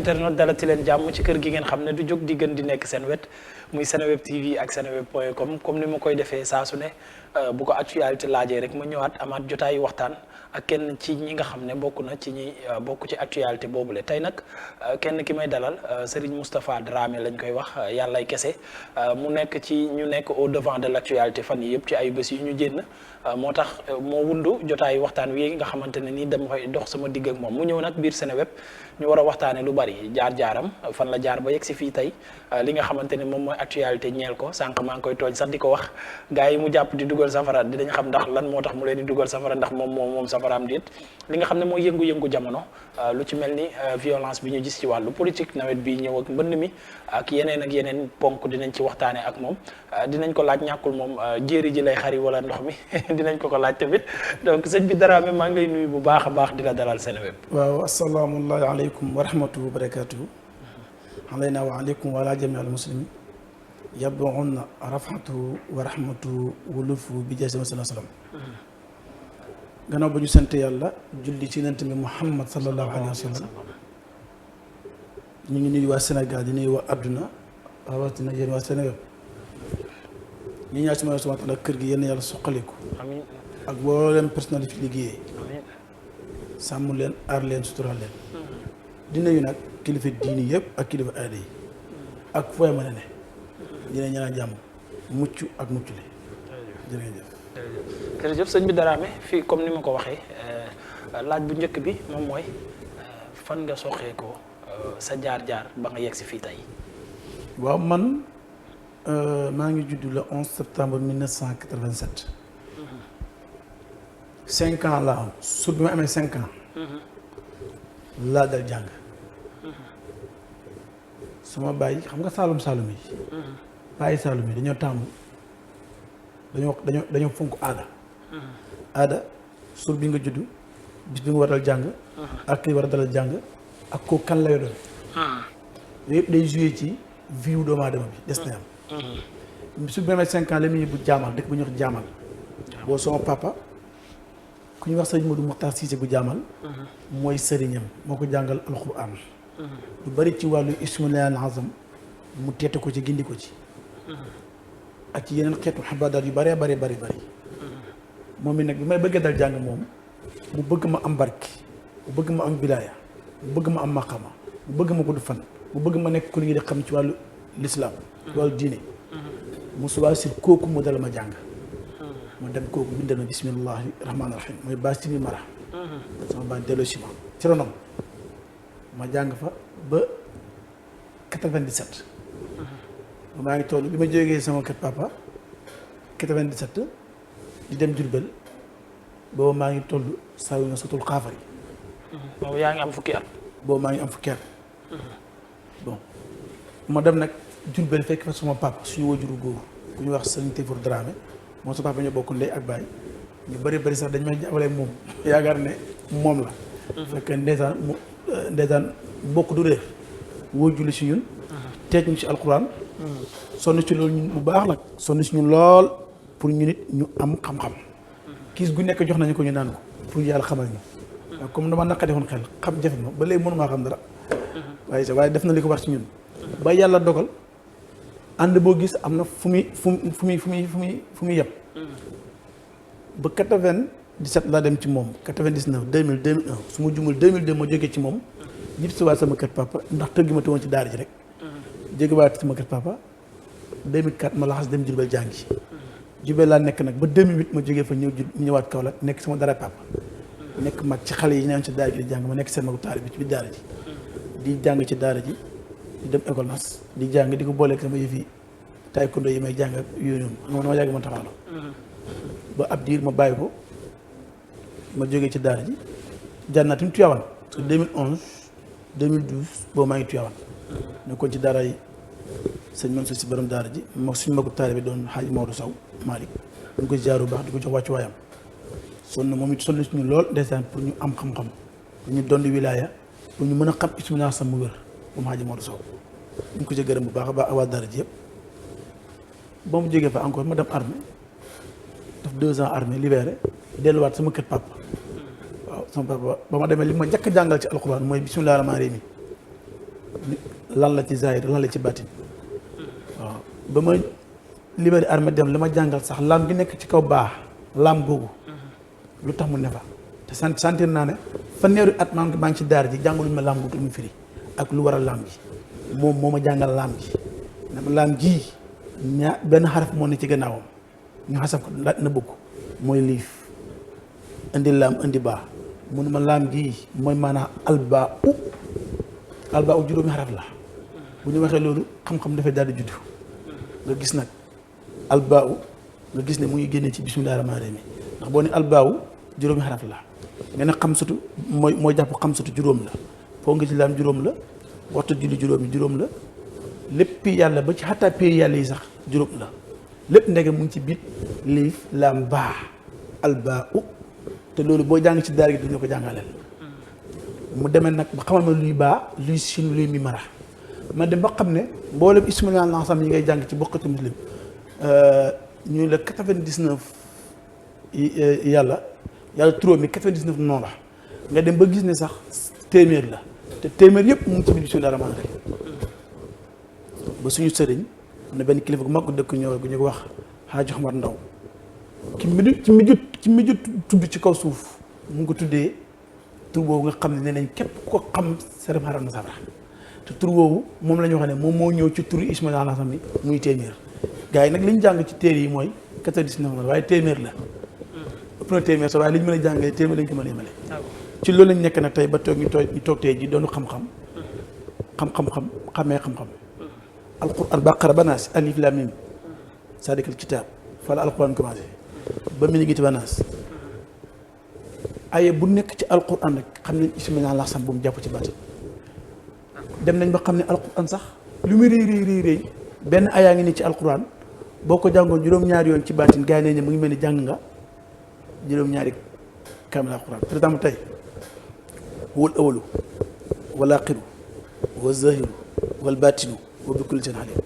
internet dalati leen jàmm ci kër gi ngeen xam ne du jóg di gën di nekk seen wet muy Seneweb TV ak seneweb.com comme ni ma koy defee saa su ne bu ko actualité laajee rek ma ñëwaat amaat jotaayu waxtaan ak kenn ci ñi nga xam ne bokk na ci ñi bokk ci actualité boobule tey nag kenn ki may dalal Serigne Moustapha Dramé lañ koy wax yàllay kese mu nekk ci ñu nekk au devant de l'actualité fan yi yëpp ci ay bés yu ñu génn moo tax moo wundu jotaayu waxtaan wi nga xamante ne nii dama koy dox sama digg ak moom mu ñëw nag biir Seneweb ñu war a waxtaane lu bari jaar-jaaram fan la jaar ba yegg si fii tey li nga xamante ne moom mooy actualité ñeel ko sànq maa ngi koy tooñ sax di ko wax gars yi mu jàpp di dugal safara dinañ xam ndax lan moo tax mu leen di dugal safara ndax moom safaraam déet li nga xam ne mooy yëngu-yëngu jamono lu ci mel ni violence bi ñu gis ci wàllu politique nawet bi ñëw ak mbënn mi ak yeneen ponk dinañ ci waxtaane ak moom dinañ ko laaj ñàkkul moom jéeri ji lay xari wala ndox mi dinañ ko laaj tamit donc sëñ bi Dramé maa ngi lay nuyu bu baax a baax di la dalal Seneweb. waaw assalaamu aleykum wa rahmatullahi wa barakatuhu alayna wa aleykum wa ala jami al muslimin yab'una rafatu wa rahmatu wa lutfu bi jaay sallallahu alayhi wa sallam gannaaw ba ñu sant yàlla julli ci yonent bi Muhammad sallallahu alayhi wa sallam ñu ngi nuyu waa Sénégal di nuyu waa àdduna rawatina yéen waa Seneweb ñi ñaa subhaanahu wa taala kër gi yéen yàlla suqaliku amiin ak mboolem personnel fi liggéeyee amiin sàmm leen aar leen sutural leen di nuyu nag kilifa diini yëpp ak kilifa aada yi ak fooy mën a ne dina ñaan jàmm mucc ak mucc li jërëjëf jërëjëf sëñ bi Dramé fii comme ni ma ko waxee laaj bu njëkk bi moom mooy fan nga soxee ko sa jaar-jaar ba nga yegg si fii tey. waaw man maa ngi judd le 11 septembre 1987 5 ans laa am su bi ma amee 5 ans laa dal jàng sama baay xam nga saalum yi bàyyi saalum yi dañoo tàmm dañoo fonk aada sur bi nga judd bis bi nga war a dal jàng ak ki war a dalal jàng ak kooku kan lay doon yooyu yëpp day joué ci vie wu doomu aadama bi des na am su bi amee 5 ans la muy bu jaamal dëkk bu ñuy wax jaamal boo sama papa ku ñuy wax sëriñ Modou Mokhtar Cissé bu jaamal mooy sëriñam moo ko jàngal alxuraan lu bari ci wàllu ismulaal azam mu teete ko ci gindi ko ci ak ci yeneen xeetu xabaadaat yu bëree bëri moom mi nag bi may bëggee dal jàng moom mu bëgg ma am barke mu bëgg ma am wilaaya mu bëgg ma am maqama mu bëgg ma gudd fan mu bëgg ma nekk ku li ngi di xam ci wàllu lislaam ci wàllu diine mu subaa si kooku mu dal ma jàng ma dem kooku bindal ma bismillahi rahmaani rahim mooy baa simi mara sama baa delloo si ma ci ronam ma jàng fa ba 97 maa ngi toll bi ma jógee sama kër papa 97 di dem Diourbel boobu maa ngi toll saa yu na sotul xaafar yi boobu yaa ngi am fukki at. boobu maa ngi am fukki at bon ma dem nag Diourbel fekk fa sama papa suñu wajuru góor ku ñu wax Serigne Téfour Dramé moom sa papa ñoo bokk ndey ak baay ñu bëri sax dañ may jàppale moom yaakaar ne moom la fekk ndeysaan bokk du réer woo julli si ñun teej ñu si alquran sonn ci loolu ñun bu baax nag sonn si ñun lool pour ñu nit ñu am xam-xam kiis gu nekk jox nañu ko ñu naan ko pour yàlla xamal ñu waaw comme dama naka defoon xel xam jafe ma ba léegi mënumaa xam dara waaye def na li ko war ci ñun ba yàlla dogal ànd boo gis am na fu muy yem ba 97 laa dem ci moom 99 2000 2001 su ma jumul 2002 ma jógee ci moom ñëpp si waat sama kër papa ndax tëggi ma te woon ci daara ji rek jóge waat sama kër papa 2004 ma laxas dem Diourbel jàngi Diourbel laa nekk nag ba 2008 ma jógee fa ñëwaat Kaolack nekk sama dara papa nekk mag ci xale yi newoon ci daara ji di jàng ma nekk seen magu taalibe bi ci biir daara ji di jàng ci daara ji di dem école nas di jàng di ko booleeg sama yëfi taekwondo yi may jàng ak yooyu noonu ma yàgg ma taxaalo ba ab diir ma bàyyi ko ma jógee ci daara ji jaar naa tamit Tivaouane parce que 2011 2012 boobu maa ngi Tivaouane nekkoon ci daara yi sëñ Mansour si borom daara ji ma suñu magu taalibe bi doon Xaaji Maodo Sow Malick ñu ko jaaru baax di ko jox wàccu waayam sonn moom it sonn suñu lool ndeysaan pour ñu am xam-xam pour ñu doon wilaaya pour ñu mën a xam ismila sam mu wér moom Xaaji Maodo Sow ñu ko ci gërëm bu baax a baax waa daara ji yëpp ba mu jógee fa encore ma dem armée def 2 ans armée libéré delluwaat sama kër papa waaw sama papa ba ma demee li ma njëkk a jàngal ci alxuraan mooy bismillah rahmaani rahim lan la ci zahir lan la ci baatin waaw ba ma libéré armée dem la ma jàngal sax laam gi nekk ci kaw baax laam googu lu tax mu ne fa te sentir naa ne fanweeri at maa ngi ci daara ji jàngaluñu ma laam googu mu firi ak lu waral laam gi moom moo ma jàngal laam gi dama laam ji benn xaraf moo ne ci gannaawam ñu xasaf ko na bëgg mooy liif indi laam indi baa mu ne ma laam gi mooy maanaam albaa u juróomi xaraf la bu ñu waxee loolu xam-xam dafay daal di juddu nga gis nag albaa u nga gis ne mu ngi génnee ci bismillaahi rahmaani rahiim ndax boo ne albaa u juróomi xaraf la nga ne xamsatu mooy jàpp xamsatu juróom la foo nga ci laam juróom la waxtu julli juróom la lépp yàlla ba ci xataa pay yàlla yi sax juróom la lépp ndege mu ngi ci biit liif laam baa albaa u te loolu boo jàng ci daara gi duñu ko jàngaleel mu demee nag ba xamal ma luy baa luy sin luy mi mara ma dem ba xam ne mboolem ismail lansam yi ngay jàng ci bokkati muslim ñu la 99 yàlla turóom mi 99 noonu la nga dem ba gis ne sax téeméer la te téeméer yëpp mu ngi ci biir bismillaahi rahmaani rahiim ba suñu sëriñ am na benn kilifa gu mag dëkk ñëw gu ñu ko wax Xaaji Omar Ndaw ci mujj tudd ci kaw suuf mu ngi ko tuddee tur boobu nga xam ne nee nañ képp ko xam serem xaram na safara te tur boobu moom la ñu wax ne moom moo ñëw ci turu ismail alasam ni muy téeméer gars yi nag li ñu jàng ci téere yi mooy 99 la waaye téeméer la ëpp na téeméer sax waaye li ñu mën a jàngee téeméer lañ ko mën a yemale ci loolu lañ nekk nag tey ba toog ñu toog tey ji doonu xam-xam xamee xam-xam alquran baqara banaas alif lam mim sadikal kitaab fa la alquran commencé ba mu ngi ci banaas aye bu nekk ci alquran rek xam nañ ismail alasam bu mu jàpp ci baatin dem nañ ba xam ne alquran sax lu muy rëy benn ayaa ngi ni ci alquran boo ko jàngoon juróom-ñaari yoon ci baatin gars yi ne mu ngi mel ni jàng nga juróom-ñaari kaamil alquran par exemple tey wal awalu wal axiru wa zahiru wal baatinu wa bi kulli seen alim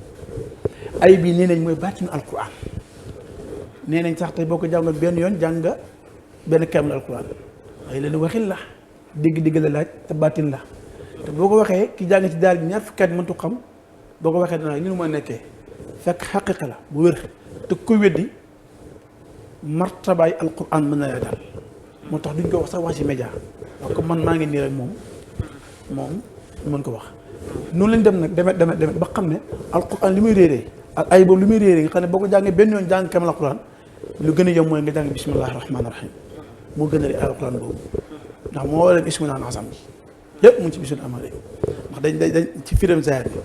ay bii nee nañ mooy baatinu alquran nee nañ sax tey boo ko jàngoon benn yoon jàng nga benn kaamil alquran ay leen waxin la dégg-dégg la laaj te baatin la te boo ko waxee ki jàng ci daal bi ñaar fukki at mëntu xam boo ko waxee danaa li nu ma nekkee fekk xaqiqa la bu wér te ko weddi martabaay alquran mën na la daal moo tax duñ ko wax sax wax ci média wax ko man maa ngi nii rek moom mën ko wax noonu lañ dem nag demet ba xam ne alquran li muy réeree ak ay boobu li muy réeree nga xam ne boo ko jàngee benn yoon jàng kamal alquran lu gën a yom mooy nga jàng bismillahi rahmaani rahim moo gën a réer alquran boobu ndax moo war a dem ismail asam bi yëpp mu ngi ci bisul amare ndax dañ ci firam zahir bi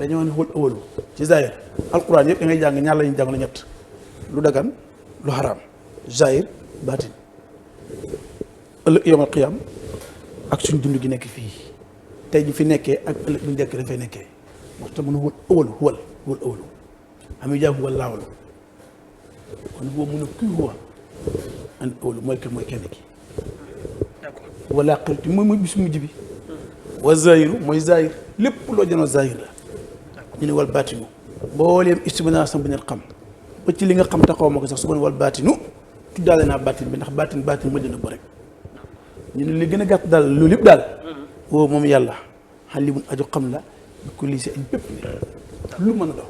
dañoo ne xul awalu ci zahir alquran yëpp da ngay jàng ñaar la ñuy jàng la ñett lu dagan lu xaraam zahir baatin ëllëg yawmal qiyaam ak suñ dund gi nekk fii tey ñu fi nekkee ak ëllëg bu ñu dekk dañ fay nekkee moo tax mu ne xul awalu huwal awalu am yu jaam huwal laawalu kon huwa mun a kuy huwa an awalu mooy kenn ki wala xirti mooy bis mujj bi wa zahiru mooy zahir lépp loo jënoo zahir la ñu ne wal baatinu mbooleem istimnasam bu ngeen xam ba ci li nga xam taxaw ma ko sax su ko ne wal baatinu tuddaale naa baatin bi ndax baatin mujj na ko rek ñu ne li gën a gàtt daal loolu yëpp daal woo moom yàlla xalimun aju xam la bi ko lii si añ bépp lu mën a dox.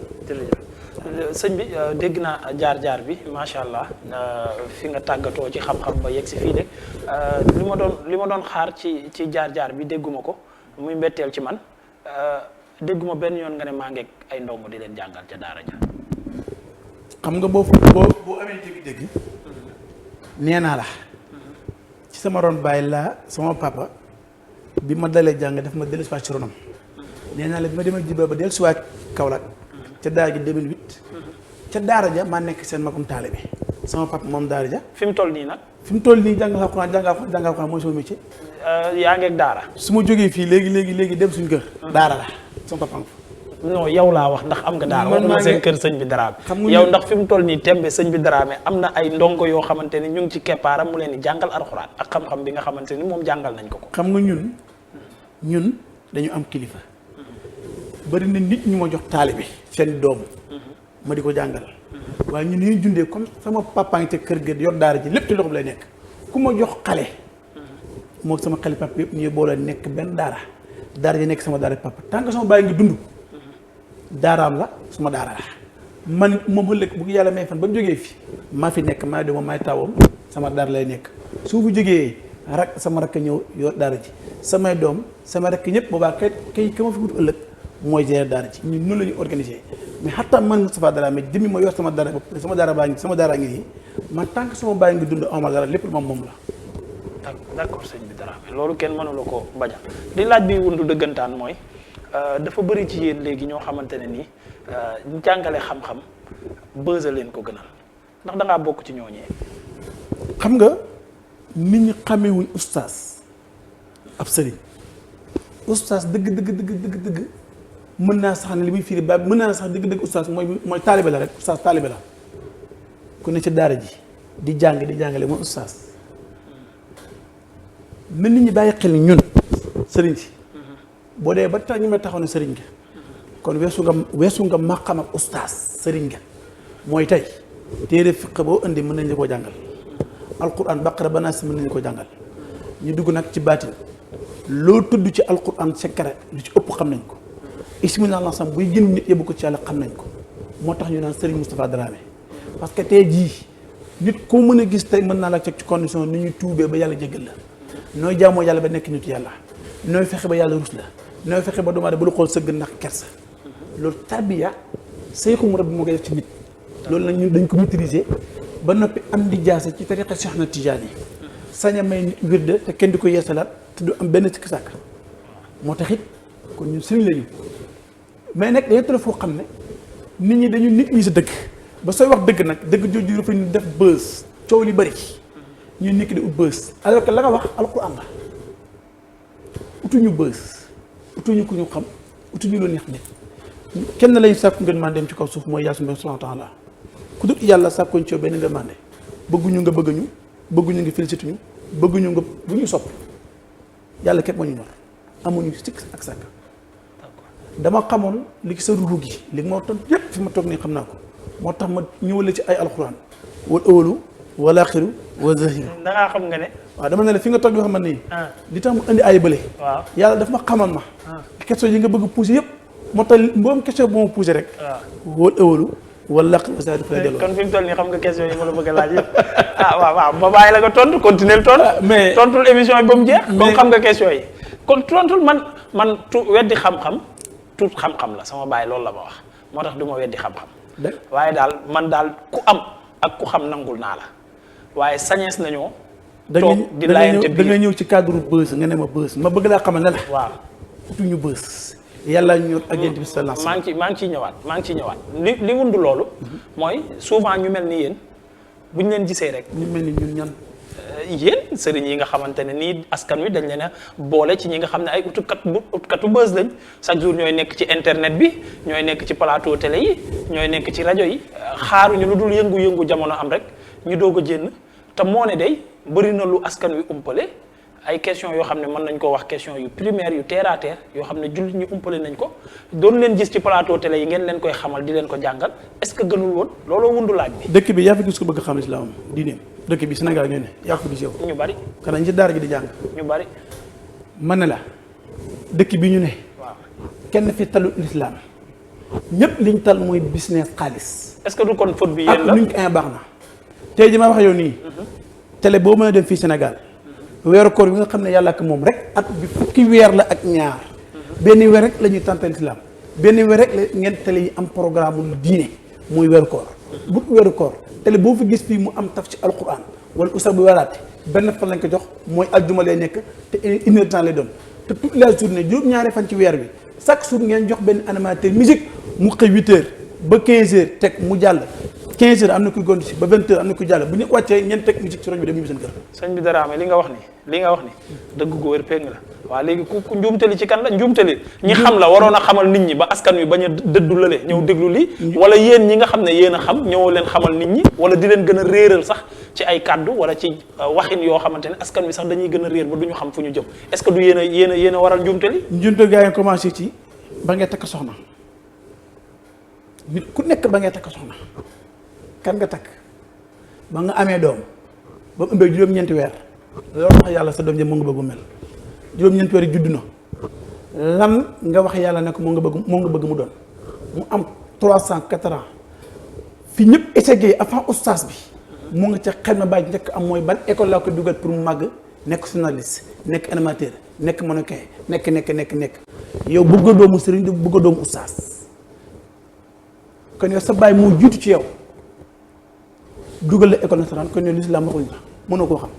sëñ bi dégg naa jaar-jaar bi macha allah fi nga tàggatoo ci xam-xam ba yegg si fii de li ma doon xaar ci jaar-jaar bi dégguma ko muy mbetteel ci man dégguma benn yoon nga ne maa ngeeg ay ndongo di leen jàngal ca daara ja. xam nga boo amee dégg-dégg nee naa la ci sama ron bàyyi laa sama papa bi ma dalee jàng daf ma dellusiwaat ci ronam nee naa la bi ma demee Jiba ba dellusiwaat Kaolack ca daara ji 2008 ca daara ja maa nekk seen magum taale bi sama papa moom daara ja. fi mu toll nii nag. fi mu toll nii jàngal Alxuraan mooy sama métier. yaa ngeeg daara. su ma jógee fii léegi dem suñu kër. daara la sama papa. non yow laa wax ndax am nga daara. man maa seen kër sëñ bi Dramé. xam nga yow ndax fi mu toll nii tembe sëñ bi Dramé am na ay ndongo yoo xamante ni ñu ngi ci keppaaram mu leen di jàngal Alxuraan ak xam-xam bi nga xamante ni moom jàngal nañ ko. xam nga ñun dañu am kilifa. bari na nit ñu ma jox taalibe seen doom ma di ko jàngal waaye ñun ñuy jundee comme sama papa ngi te kër ga yor daara ji lépp ci loxo bi lay nekk ku ma jox xale moo sama xale papa yëpp ñu boole nekk benn daara daara ji nekk sama daara papa tant que sama bàyyi ngi dund daaraam la suma daara la man moom ëllëg bu yàlla may fan ba mu jógee fi maa fi nekk maa doomam maay taawam sama daara lay nekk su fi jógee sama rakk ñëw yor daara ji samay doom sama rakk ñëpp boobaa kay ka ma fi wut ëllëg mooy gérer daara ji ñun noonu la ñu organisé mais xataa man Moustapha Dramé jëmmi ma yor sama daara bopp sama daara ngi nii man tant que sama bàyyi ngi dund amal dara lépp moom la. d'accord sëñ bi Dramé loolu kenn mënula ko bañal li laaj bi wundu dëggantaan mooy dafa bëri ci yéen léegi ñoo xamante ne nii jàngale xam-xam bësa leen ko gënal ndax da ngaa bokk ci ñooñee. xam nga nit ñi xamewuñ ustaas ab sëriñ ustaas dëgg mën naa sax ne li muy firi ba mën naa sax dëgg ustaas mooy taalibe la rek ustaas taalibe la ku ne ci daara ji di jàngale mooy ustaas na nit ñi bàyyi xel ni ñun sëriñ si boo dee ba tax ñu may taxaw ne sëriñ nga kon weesu nga maqam ak ustaas sëriñ nga mooy tey téere fiq boo indi mën nañ la koo jàngal alquran baqara ba naas mën nañu ko jàngal ñu dugg nag ci baatin loo tudd ci alquran secret lu ci ëpp xam nañ ko ismina allah sam buy gën nit yóbbu ko ci yàlla xam nañ ko moo tax ñu naan Serigne Moustapha Dramé parce que tey jii nit koo mën a gis tey mën naa la teg ci condition ni ñu tuubee ba yàlla jéggal la nooy jaamoo yàlla ba nekk nitu yàlla nooy fexe ba yàlla rus la nooy fexe ba doomu aadama ba lu xool sëgg ndax kersa loolu tarbiya sayxu mu rabbi moo koy def ci nit loolu nag ñun dañ ko maîtriser ba noppi am di jaase ci tariqa Cheikh na Tidiane yi sañ a may nit wirde te kenn di ko yeesalaat te du am benn sikki sàkk moo tax it kon ñun sëriñ lañu mais nag dañu toll foo xam ne nit ñi dañu nit ñi sa dëgg ba sooy wax dëgg nag dëgg jooju dafa ñu def bës coow li bëri ñun nit ki di ut bës alors que la nga wax alquran la utuñu bës utuñu ku ñu xam utuñu lu neex nit kenn lañu sàkku ngeen maa dem ci kaw suuf mooy yàlla subhanahu wa taala ku dul yàlla sàkkuñ ci benn nga mànde bëgguñu nga bëgg ñu bëgguñu nga félicité ñu bëgguñu nga bu ñu sopp yàlla képp moo ñu ñor amuñu sikk ak sàkk dama xamoon li ci sa ruuxu gi li moo toog yépp fi ma toog nii xam naa ko moo tax ma ñëwale ci ay alxuraan wal awalu wal axiru wa zahiru da ngaa xam nga ne waaw dama ne la fi nga toog yoo xam ne nii li tax mu indi ay bële waaw yàlla daf ma xamal ma question yi nga bëgg pousser yépp moo tax mboom question bu ma pousser rek wal awalu wala laq sa dafa lay delloo kon fi mu toll nii xam nga question yi ma la bëgg a laaj yëpp waaw ba bàyyi la nga tontu continuer tontu mais tontul émission yi ba mu jeex comme xam nga question yi kon tontul man weddi xam-xam tuut xam-xam la sama bàyyi loolu la ma wax moo tax du ma weddi xam-xam waaye daal man daal ku am ak ku xam nangul naa la waaye sañees nañoo toog di laayante da nga ñëw ci cadre bës nga ne ma bës ma bëgg laa xamal ne la waaw utuñu bës yàlla ñu ak yent bi sallallahu maa ngi ciy ñëwaat li wundu loolu mooy souvent ñu mel ni yéen bu ñu leen gisee rek ñu mel ni ñun ñan yéen sëriñ yi nga xamante ne nii askan wi dañ leen a boole ci ñi nga xam ne ay utkatu buzz lañ chaque jour ñooy nekk ci internet bi ñooy nekk ci plateau télé yi ñooy nekk ci rajo yi xaaruñu lu dul yëngu-yëngu jamono am rek ñu doog a jénn te moo ne day bëri na lu askan wi umpale ay question yoo xam ne mën nañ koo wax question yu primaire yu terre à terre yoo xam ne jullit ñi umpale nañ ko doon leen gis ci plateau télé yi ngeen leen koy xamal di leen ko jàngal est-ce que gënul woon looloo wundu laaj bi. dëkk bi yaa fi gis ko bëgg xam islam diineem dëkk bi Sénégal ñoo ne yaa ko gis yow. ñu bari xanaa ñu ci daara ji di jàng. ñu bari. man ne la dëkk bi ñu ne. waaw kenn fi talu l'islam ñëpp liñ tal mooy business xaalis. est-ce que du kon faute bi yéen la ak nuñ ko baax na. tey jii ma wax yow nii. télé boo mën a dem fii Sénégal. weeru koor bi nga xam ne yàlla ak moom rek at bi fukki weer la ak ñaar benn weer rek la ñuy tàntal islam benn weer rek la ngeen télé yi am programme lu diine muy weeru koor bu weeru koor télé boo fi gis fii mu am taf ci alquran wala usa bu weraate benn fan lañ ko jox mooy aljuma lay nekk te une heure de temps lay doon te toute la journée juróom-ñaari fan ci weer bi chaque jour ngeen jox benn animateur musique mu xëy 8 heures ba 15 heures teg mu jàll 15 heures am na kuy gont si ba 20 heures am na kuy jàll bu ñu wàccee ngeen teg musique ci roñ bi dem ñu seen kër. sëñ bi Dramé li nga wax ni dëgg gu wér péng la waaw léegi ku njuumtali ci kan la njuumtali ñi xam la waroon a xamal nit ñi ba askan wi bañ a dëddu lale ñëw déglu lii wala yéen ñi nga xam ne yéen a xam ñëwoo leen xamal nit ñi wala di leen gën a réeral sax ci ay kàddu wala ci waxin yoo xamante ne askan wi sax dañuy gën a réer ba du ñu xam fu ñu jëm est-ce que du yéen a waral njuumtali. njuumte gaa yi commencé ci ba ngay takk soxna nit ku nekk ba ngay takk soxna kan nga takk ba nga amee doom ba mu ëmbee juróom-ñeenti weer loolu tax yàlla sa doom ja mu nga bëgg mel juróom-ñeenti weer yi judd na lan nga wax yàlla ne ko moo nga bëgg mu doon mu am 304 ans fi ñëpp échec avant oustaz bi mu nga ca xel ma bàyyi njëkk am mooy ban école laa ko dugal pour mu màgg nekk journaliste nekk animateur nekk mannequin nekk yow bëgg a doomu sëriñ du bëgg a doomu oustaz kon yow sa bàyyi moo jiitu ci yow dugal la école nationale kon yow l'islam waxuñ la mënoo koo xam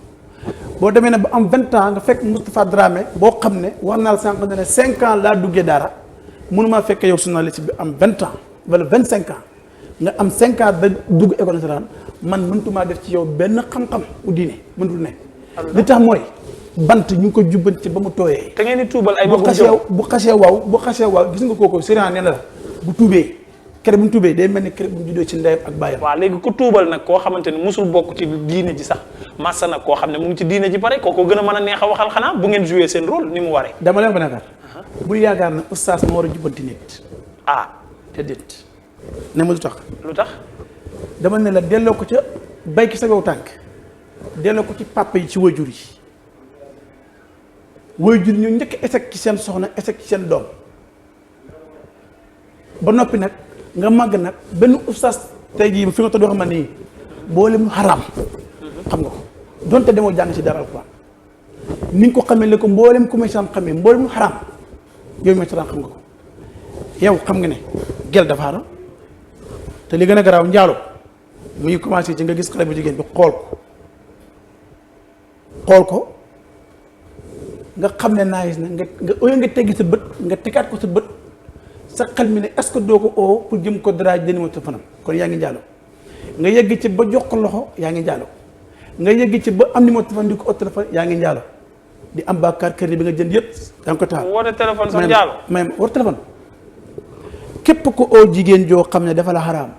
boo demee ne ba am 20 ans nga fekk Moustapha Dramé boo xam ne wax naa la sànq ne 5 ans laa duggee daara mënumaa fekk yow journaliste bi am 20 ans wala 25 ans nga am 5 ans da dugg école nationale man mëntumaa def ci yow benn xam-xam bu diine mëntul ne. li tax mooy bant ñu ngi ko jubbanti ba mu tooyee. te ngeen di tuubal ay bu xasee waaw gis nga kooku Serigne nee na la bu tuubee kere bu mu tuubee day mel ni kere bu mu juddoo ci ndeyam ak bàyyam. waaw léegi ku tuubal nag koo xamante ni musul bokk ci diine ji sax massa nag koo xam ne mu ngi ci diine ji pare kooku gën a mën a neex a waxal xanaa bu ngeen joué seen rôle ni mu waree. dama leen ko nekkar bu yaakaar na oustaz ma war a jubbanti nit. déedéet ne ma lu tax. dama ne la delloo ko ca bayki sa wew tànk delloo ko ci papa yi ci wayjur yi wayjur ñu njëkk échec ci seen soxna échec ci seen doom ba noppi nag nga màgg nag benn oustaz tey jii fi nga toog xam ne nii mboolem xaraam xam nga ko donte demoo jàng ci dara alquran ni nga ko xamee la ko mboolem commerçant xamee mboolem xaraam yow commerçant xam nga ko yow xam nga ne gel dafa xaraam te li gën a garaaw njaalo mu ngi commencé ci nga gis xale bu jigéen bi xool ko nga xam ne naagis na nga teggi sa bët nga tegaat ko sa bët sa xel mi ne est-ce que doo ko oo pour jëm ko daraaj deni ma téléphone am kon yaa ngi njaalo nga yegg ci ba jox ko loxo yaa ngi njaalo nga yegg ci ba am numéro téléphone di ko au téléphone yaa ngi njaalo di am bàkkaar kër bi nga jënd yëpp yaa ngi ko taal woote téléphone sax njaalo même war téléphone képp ko oo jigéen joo xam ne dafa la xaraam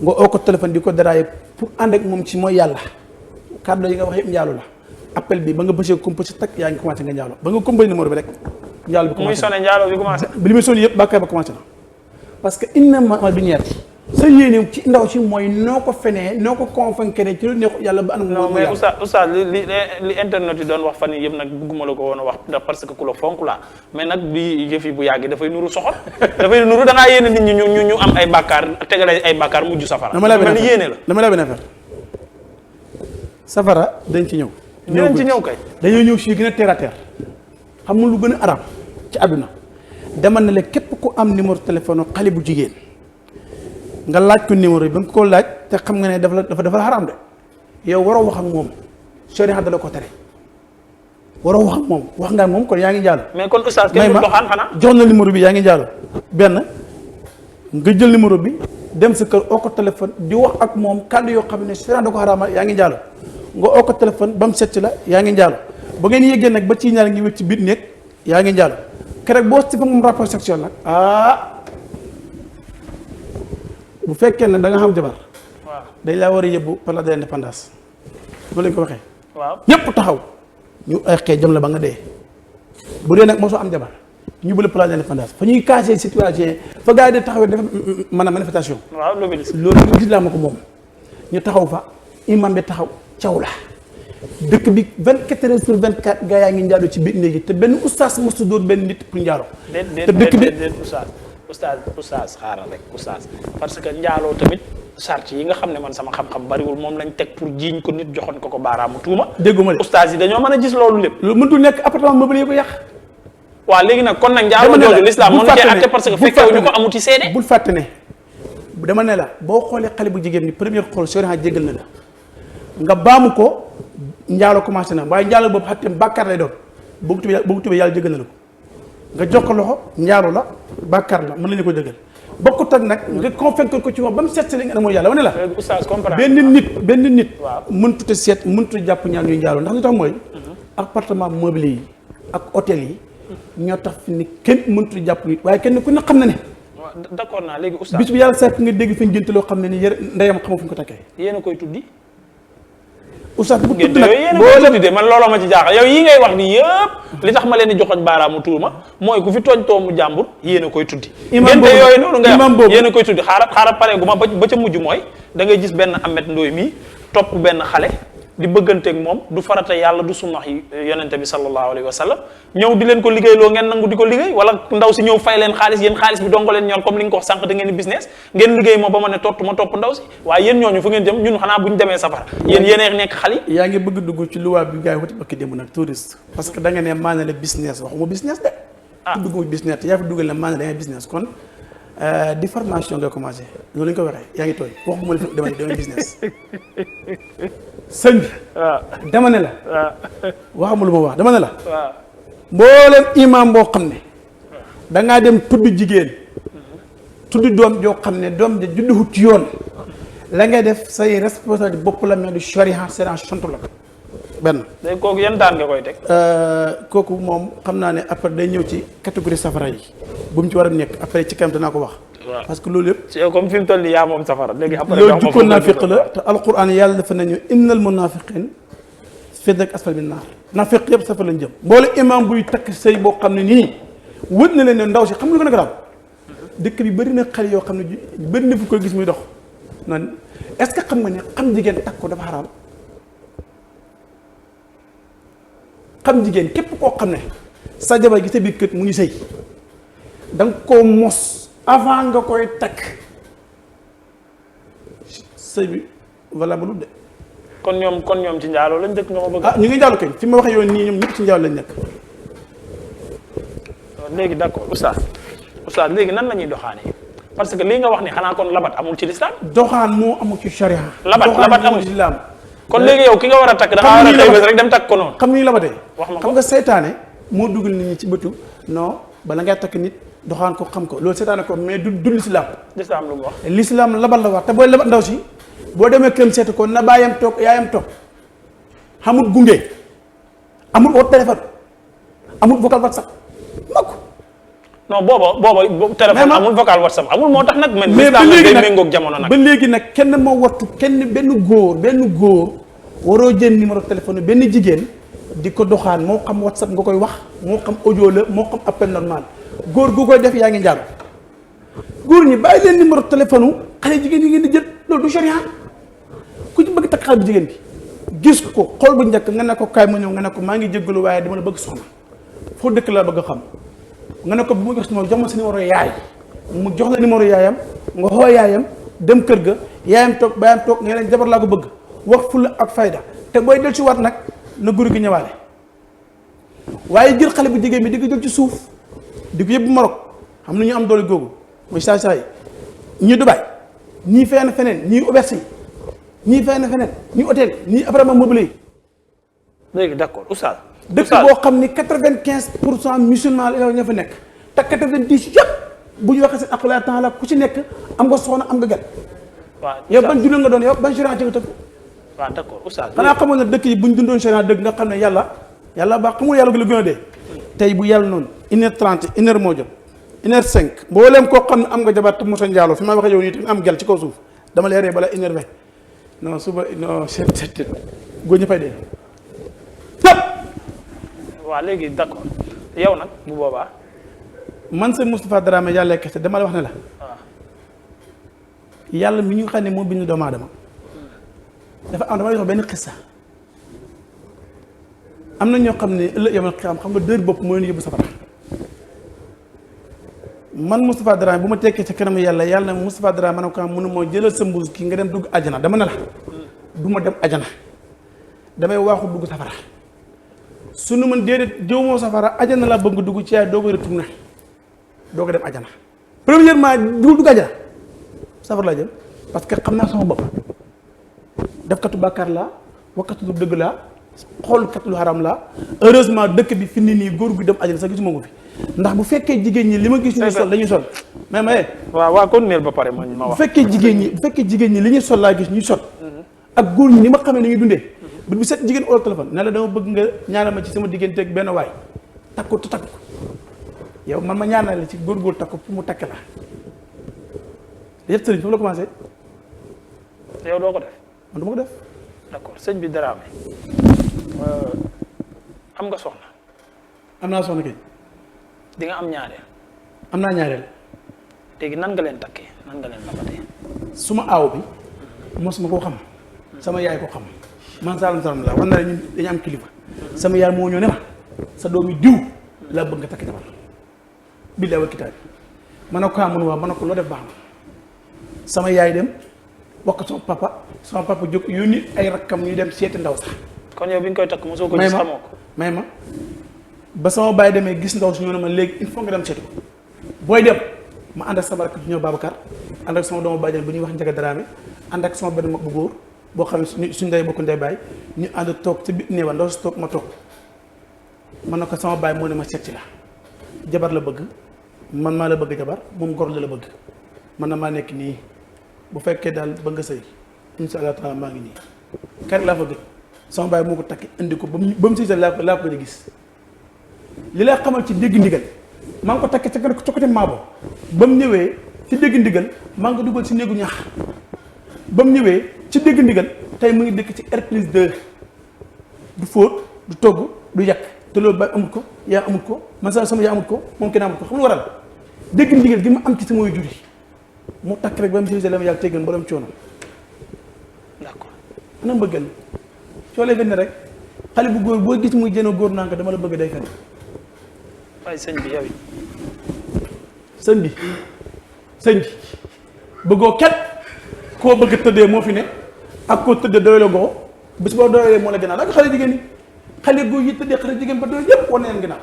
nga oo ko téléphone di ko daraaye pour ànd ak moom ci mooy yàlla kàddu yi nga wax yëpp njaalo la appel bi ba nga bësee composé tak yaa ngi commencé nga njaalo ba nga composé numéro bi rek njaalo bi commencé muy sonné njaalo bi commencé bi li muy sonné yëpp bàkkaar ba commencé na parce que inna ma bi ñeer sa yéene ci ndaw si mooy noo ko fenee noo ko convaincre ci lu neex yàlla ba anam non mais oustaz li internet yi doon wax fan yii yëpp nag bëgguma la ko woon a wax ndax parce que ku la fonk laa mais nag bi yëf yi bu yàgg dafay nuru soxor dafay nuru da ngaa yéene nit ñi ñu am ay bàkkaar tegale ay bàkkaar mujj safara dama la yéene la dama la benn affaire safara dañ ci ñëw dinañ ci ñëw kay dañoo ñëw si gën a terre à terre xam nga lu gën a arab ci àdduna dama ne la képp ku am numéro téléphone xale bu jigéen nga laaj ko numéro yi ba nga ko laaj te xam nga ne dafa xaraam de yow waroo wax ak moom soriya dala ko tere waroo wax ak moom wax nga ak moom kon yaa ngi jàll. mais kon oustaz kenn du doxaan xanaa jox na numéro bi yaa ngi jàll benn nga jël numéro bi dem sa kër oo ko téléphone di wax ak moom kàddu yoo xam ne soriya da ko xaraama yaa ngi jàll nga oo ko téléphone ba mu set la yaa ngi jàll ba ngeen yéegee nag ba ci ñaar ngi wér ci biir néeg yaa ngi jàll keroog boo si fa moom rapport sexuel nag bu fekkee ne da nga xam jabar waaw dañ laa war a yóbbu place de l'indépendance loolu lañ ko waxee waaw ñëpp taxaw ñu ay xëy jëm la ba nga dee bu dee nag mosoo am jabar ñu bële place de l'indépendance fa ñuy casser situation fa gars yi di taxawee def maanaam manifestation waaw loolu gis laa ma ko moom ñu taxaw fa imam bi taxaw caw la dëkk bi 24 heures sur 24 gaa yaa ngi njaalo ci biir néegi te benn oustaz mosu doon benn nit pour njaalo te dëkk bi oustaz xaaral rek oustaz parce que njaaloo tamit charte yi nga xam ne man sama xam-xam bariwul moom lañ teg pour jiiñ ko nit joxoon ko baaraamu tuuma dégguma de oustaz yi dañoo mën a gis loolu lépp loolu mëntul nekk appartement meublé yi ko yàq waaw léegi nag kon nag njaaloo jooju l'islam mën cee àtte parce que fekkewu ñu ko amuti seede bul fàtte ne dama ne la boo xoolee xale bu jigéen ni première xool soriant jéggal na la nga baamu ko njaalo commencé na waaye njaalo boobu xatteem bàkkaar lay doon boo ko tubee yàlla jéggal na la ko nga jox ko loxo njaalo la bàkkaar la mën nañu ko jéggal bokkut ak nag nga convaincre ko ci wax ba mu seet si li nga ne mooy yàlla wane la benn nit mëntut a seet mëntut a jàpp ñaar ñuy njaalo ndax li tax mooy appartement meublé yi ak hôtel yi ñoo tax fi ni kenn mëntut a jàpp nit waaye kenn ku ne xam na ne d'accord naa léegi oustaz bis bi yàlla seet nga dégg fi ñu jënte loo xam ne ni ndeyam xamoo fu ñu ko takkee yéen a koy tuddi oustaz bu tudd nag boo tuddi de man looloo ma ci jaaxal yow yi ngay wax ni yëpp li tax ma leen di joxoñ baaraamu tuuma mooy ku fi tooñ toomu jàmbur yéen a koy tuddi ngeen te yooyu noonu nga wax yéen a koy tuddi xaaral pare gu ma ba ca mujj mooy da ngay gis benn Ahmed Ndoye mii topp benn xale di bëgganteeg moom du farata yàlla du sunnax yi yonente bi sallallahu alayhi wa sallam ñëw di leen ko liggéeyloo ngeen nangu di ko liggéey wala ndaw si ñëw fay leen xaalis yéen xaalis bi dongo leen ñor comme li nga ko wax sànq da ngeen di business ngeen liggéey ma ba ma ne topp ndaw si waaye yéen ñooñu fu ngeen jëm ñun xanaa bu ñu demee safara yéen yéenee nekk xali yaa ngi bëgg dugg ci luwaa bi gars yi wati bakki démb nag touriste parce que da nga ne maa ne la business waxuma business de dugg business te yaa fi dugal ne maa ne da ngay business kon di formation nga commencé loolu la ñu ko waxee yaa ngi tooy waxuma la damay business sëñ bi dama ne la waxuma lu ma wax dama ne la mboolem imam boo xam ne dangaa dem tudd jigéen tudd doom joo xam ne doom ja judduwut ci yoon la ngay def say responsabilité bopp la mais du charia c'est sant la benn léegi kooku yan daan nga koy teg kooku moom xam naa ne après day ñëw ci catégorie safara yi bu mu ci war a nekk après ci kanam danaa ko wax parce que loolu yëpp comme fi mu toll nii yaa moom safara léegi après loolu jukkoon naafiq la te alquran yàlla dafa nañu innal munafiqin fi dak asfal min naar naafiq yëpp safara lañ jëm mboole imam buy takk sëy boo xam ne nii wët na leen ne ndaw si xam nga lu ko nag raam dëkk bi bëri na xale yoo xam ne bëri na fu koy gis muy dox nan est-ce que xam nga ne xam jigéen takk ko dafa xaraam xam jigéen képp koo xam ne sa jabar gi sa biir kër mu ngi sëy da nga koo mos avant nga koy takk sëy bi voilà ba lu de kon ñoom ci njaaloo lañ dëkk nga ma bëgg ñu ngi njaaloo kañ fi ma waxee yoon nii ñoom ñëpp ci njaaloo lañ nekk léegi d'accord oustaz léegi nan la ñuy doxaane parce que lii nga wax ni xanaa kon labat amul ci lislaam doxaan moo amul ci charia labat amul ci lislaam kon léegi yow ki nga war a takk da nga war a xëy bés rek dem takk ko noonu xam ni ñu labatee wax ma ko xam nga seytaane moo dugal nit ñi ci bëtu non bala ngay takk nit doxaan ko xam ko loolu seytaane ko mais du lislaam lislaam lu mu wax lislaam labat la wax te booy labat ndaw si boo demee këram seeti ko na baayam toog yaayam toog xamul gunge amul woo téléphone amul vocal WhatsApp makk non booba téléphone amul vocal WhatsApp amul moo tax nag mais ba léegi nag méngoog jamono nag ba léegi nag kenn moo wattu kenn benn góor waroo jël numéro téléphone benn jigéen di ko doxaan moo xam WhatsApp nga koy wax moo xam audio la moo xam appel normal góor gu koy def yaa ngi njaaru góor ñi bàyyi leen numéro téléphone xale jigéen yi ngeen di jël loolu du sharia ku ci bëgg takk xale bu jigéen bi gis ko xool bu njëkk nga ne ko kaay ma ñëw nga ne ko maa ngi jéggalu waaye dama la bëgg soxna foo dëkk laa bëgg a xam nga ne ko bu ma jox jox ma sa numéro yaay mu jox la numéro yaayam nga xoo yaayam dem kër ga yaayam toog baayam toog nga ne jabar laa ko bëgg wax fulla ak fayda te booy del ci waat nag na góor gi ñëwaale waaye jël xale bu jigéen bi di ko jël ci suuf di ko yëpp Maroc xam na ñu am doole googu mooy saay-saay ñii Dubaï ñii feneen ñii auberge ñii feneen ñii hôtel ñii appartement meublé yi léegi d'accord oustaz dëkk boo xam ni 95% musulman la ñoo fa nekk te 90 yëpp bu ñu waxee seen aqula temps la ku ci nekk am nga soxna am nga gel waaw yow ban jullit nga doon yow ban sharia ci nga tëgg waaw d'accord oustaz xanaa xamoon na dëkk yi bu ñu dundoon sharia dëgg nga xam ne yàlla baax xamul yàlla gi la gën a dee tey bu yàlla noonu 1h30 1h moo jot 1h05 mbooleem koo xam ne am nga jabar te mosa njaaloo fi ma waxee yow nii tamit am gel ci kaw suuf dama lay ree bala 1h20 non suba non c'est góor ña fay dee waaw léegi d'accord yow nag bu boobaa man sa Moustapha Dramé yàlla kese dama la wax ne la waaw yàlla mi ñu xam ne moo bind doomu aadama dafa am dama lay wax benn xissa am na ñoo xam ne ëllëg yomal xam nga dër bopp mooy yóbbu safara man Moustapha Dramé bu ma tekkee ci kanam yàlla na Moustapha Dramé ma ne ko mënu moo jëlal sa mbuus ki nga dem dugg ajana dama ne la du ma dem ajana damay waaxu dugg safara sunu man déedéet jëw moo safara ajana la bëgg dugg ci yaay doo ko retourné doo ko dem ajana premièrement dugg ajana safara laa jëm parce que xam naa sama bopp def katu bàkkaar laa wakkatu lu dëgg laa xool kat lu haram laa heureusement dëkk bi fi nii góor gu dem ajana sax gisuma ko fi ndax bu fekkee jigéen ñi li ma gis ñuy sol dañuy sol mais maye waaw kon neel ba pare ma wax bu fekkee jigéen ñi li ñuy sol laa gis ñuy sol ak góor ñi ni ma xamee ni ñuy dundee bu set jigéen oo téléphone ne la dama bëgg nga ñaanal ma ci sama diggante ak benn waay takk ko yow man ma ñaanal la ci góor takk ko pour mu takk la yëpp sëriñ foofu la commencé yow doo ko def man du ma ko def d'accord sëñ bi Dramé am nga soxna am naa soxna kay di nga am ñaareel am naa ñaareel léegi nan nga leen takkee nan nga leen labatee suma aaw bi mosuma koo xam sama yaay ko xam man Saalum Saalum la wax na ñun dañu am kilifa sama yaay moo ñëw ne ma sa doomi diw laa bëgg nga takk jabar billahi wa kitaab ma ne ko mun waa ma ne ko loo def baax na sama yaay dem wax ko sama papa jóg yónni ay rakkam ñu dem seeti ndaw sax. kon yow bi nga koy takk mosoo ko gis xamoo ko may ma ba sama baay demee gis ndaw si ñëw ne ma léegi il faut nga dem seeti ko booy dem ma ànd ak sama rakk ñëw Babacar ànd ak sama doomu bàjjan bu ñuy wax Njaga Daraame ànd ak sama benn mag bu góor boo xam ne suñ ndey bokk ndey baay ñu ànd toog ci biir néewa ndaw si toog ma toog man na ko sama baay moo ne ma seet ci la jabar la bëgg man maa la bëgg jabar moom gor la bëgg man na maa nekk nii bu fekkee daal ba nga sëy insha allah taala maa ngi nii kar laa fa gëj sama baay moo ko takki indi ko ba mu sëy sa laa ko gëj a gis li lay xamal ci dégg ndigal maa ngi ko takki ca côté Maabo ba mu ñëwee ci dégg ndigal maa ngi ko dugal ci néegu ñax ba mu ñëwee ci dégg ndigal tey mu ngi dëkk ci R+2 du fóot du togg du yàq te loolu ba amut ko yaa amut ko man sama yaa amut ko moom kenn amut ko xam nga waral dégg ndigal gi ma am ci sama jur yi mu takk rek ba mu si la ma yàlla teggal borom coono. d'accord ana mbëggal coolee fenn rek xale bu góor boo gis muy jëno góor naa ko dama la bëgg day fenn. waaye sëñ bi yow it. sëñ bi bëggoo ket koo bëgg tëddee moo fi ne ak koo tëddee doyla goo bis boo doyalee moo la gënaaw ak xale jigéen ñi xale góor yi tëddee xale jigéen ba doy yëpp war na leen gënaaw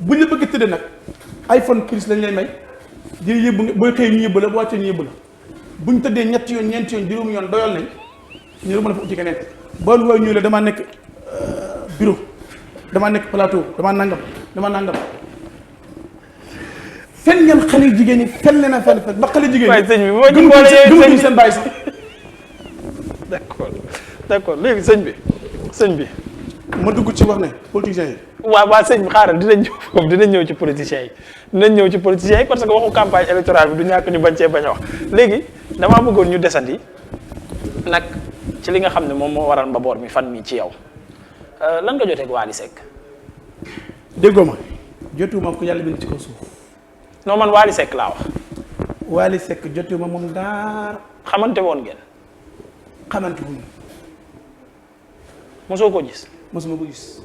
buñ la bëgg tëddee nag iPhone plus lañ lay may di yëbbu nga booy xëy ñu yëbbu la bu wàccee ñu yëbbu la buñ tëddee ñetti yoon ñeenti yoon juróomi yoon doyal nañ ñu la mën a fa uti keneen boolu wooy ñu la damaa nekk bureau damaa nekk plateau damaa nangam fen ngeen xale jigéen ñi fen leen a fen ba xale jigéen ñi waaye sëñ bi boo ñu boole gëmuñu seen bàyyi sax d'accord léegi sëñ bi ma dugg ci wax ne politiciens yi waa sëñ bi xaaral dinañ ñëw foofu dinañ ñëw ci politiciens yi parce que waxu campagne électorale bi du ñàkk ñu bañ cee bañ a wax léegi damaa bëggoon ñu desandi nag ci li nga xam ne moom moo waral mbaboor mi fan mi ci yow lan nga jotee ak Wally Seck. déggoo ma jotuma ko yàlla bind ci kaw suuf. non man Wally Seck laa wax. Wally Seck jotuma moom daar. xamante woon ngeen. xamante wuñu. mosoo ko gis. mosuma ko gis.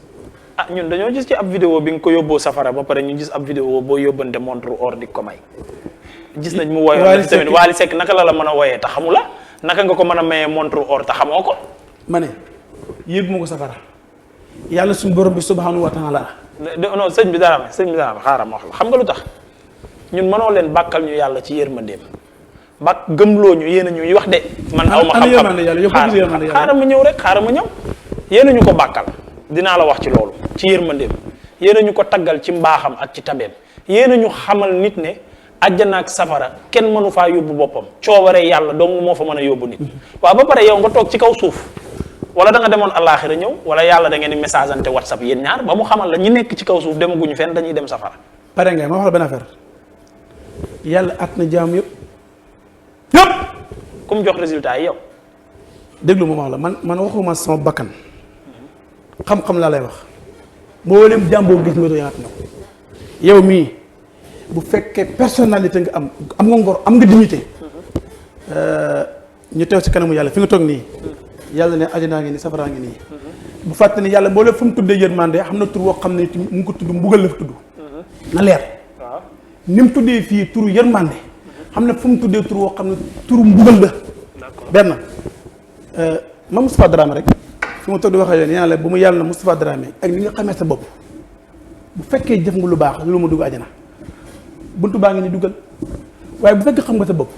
ah ñun dañoo gis ci ab vidéo bi nga ko yóbboo safara ba pare ñu gis ab vidéo boo yóbbante montre or di ko may. gis nañ mu woyoon tamit Wally Seck naka la mën a woyee te xamu la naka nga ko mën a mayee montre or te xamoo ko. ma ne yéeg moo ko safara yàlla suñu borom bi subhanahu wa taala. non sëñ bi dara xaaral ma wax la xam nga lu tax ñun mënoo leen bàkkal ñu yàlla ci yërmandeem bàkk gëmloo ñu yéen a ñuy wax de. man aw ma xam-xam xaaral ma ñëw rek xaaral ma ñëw. yéen a ñu ko bàkkal dinaa la wax ci loolu ci yërmandeem yéen a ñu ko taggal ci mbaaxam ak ci tabeem yéen a ñu xamal nit ne àjjana ak safara kenn mënu faa yóbbu boppam coobare yàlla dong moo fa mën a yóbbu nit. waaw ba pare yow nga toog ci kaw suuf wala da nga demoon àllaaxira ñëw wala yàlla da ngeen di message ante WhatsApp yéen ñaar ba mu xamal la ñi nekk ci kaw suuf demaguñu fenn dañuy dem safara. pare nga ma wax la benn affaire yàlla at na jaam yëpp. ku mu jox résultat yi yow. déglu ma wax la man waxuma sama bakkan xam-xam laa lay wax mboolem jàmboo gis nga doon yaat na ko yow mii bu fekkee personnalité nga am nga ngor am nga dignité ñu teew ci kanamu yàlla fi nga toog nii yàlla ne àjjana ngi nii safaraa ngi nii bu fàtte ne yàlla mboolem fu mu tuddee yërmande xam na tur woo xam ne mu ngi ko tudd mbugal la fa tudd na leer ni mu tuddee fii turu yërmande xam ne fu mu tuddee tur woo xam ne turu mbugal la benn ma Moustapha Dramé rek fi ma toog di waxee yoon yàlla bu mu yàlla na Moustapha Dramé ak ni nga xamee sa bopp bu fekkee jëf nga lu baax loolu ma dugg àjjana buntu baa ngi ni dugal waaye bu fekkee xam nga sa bopp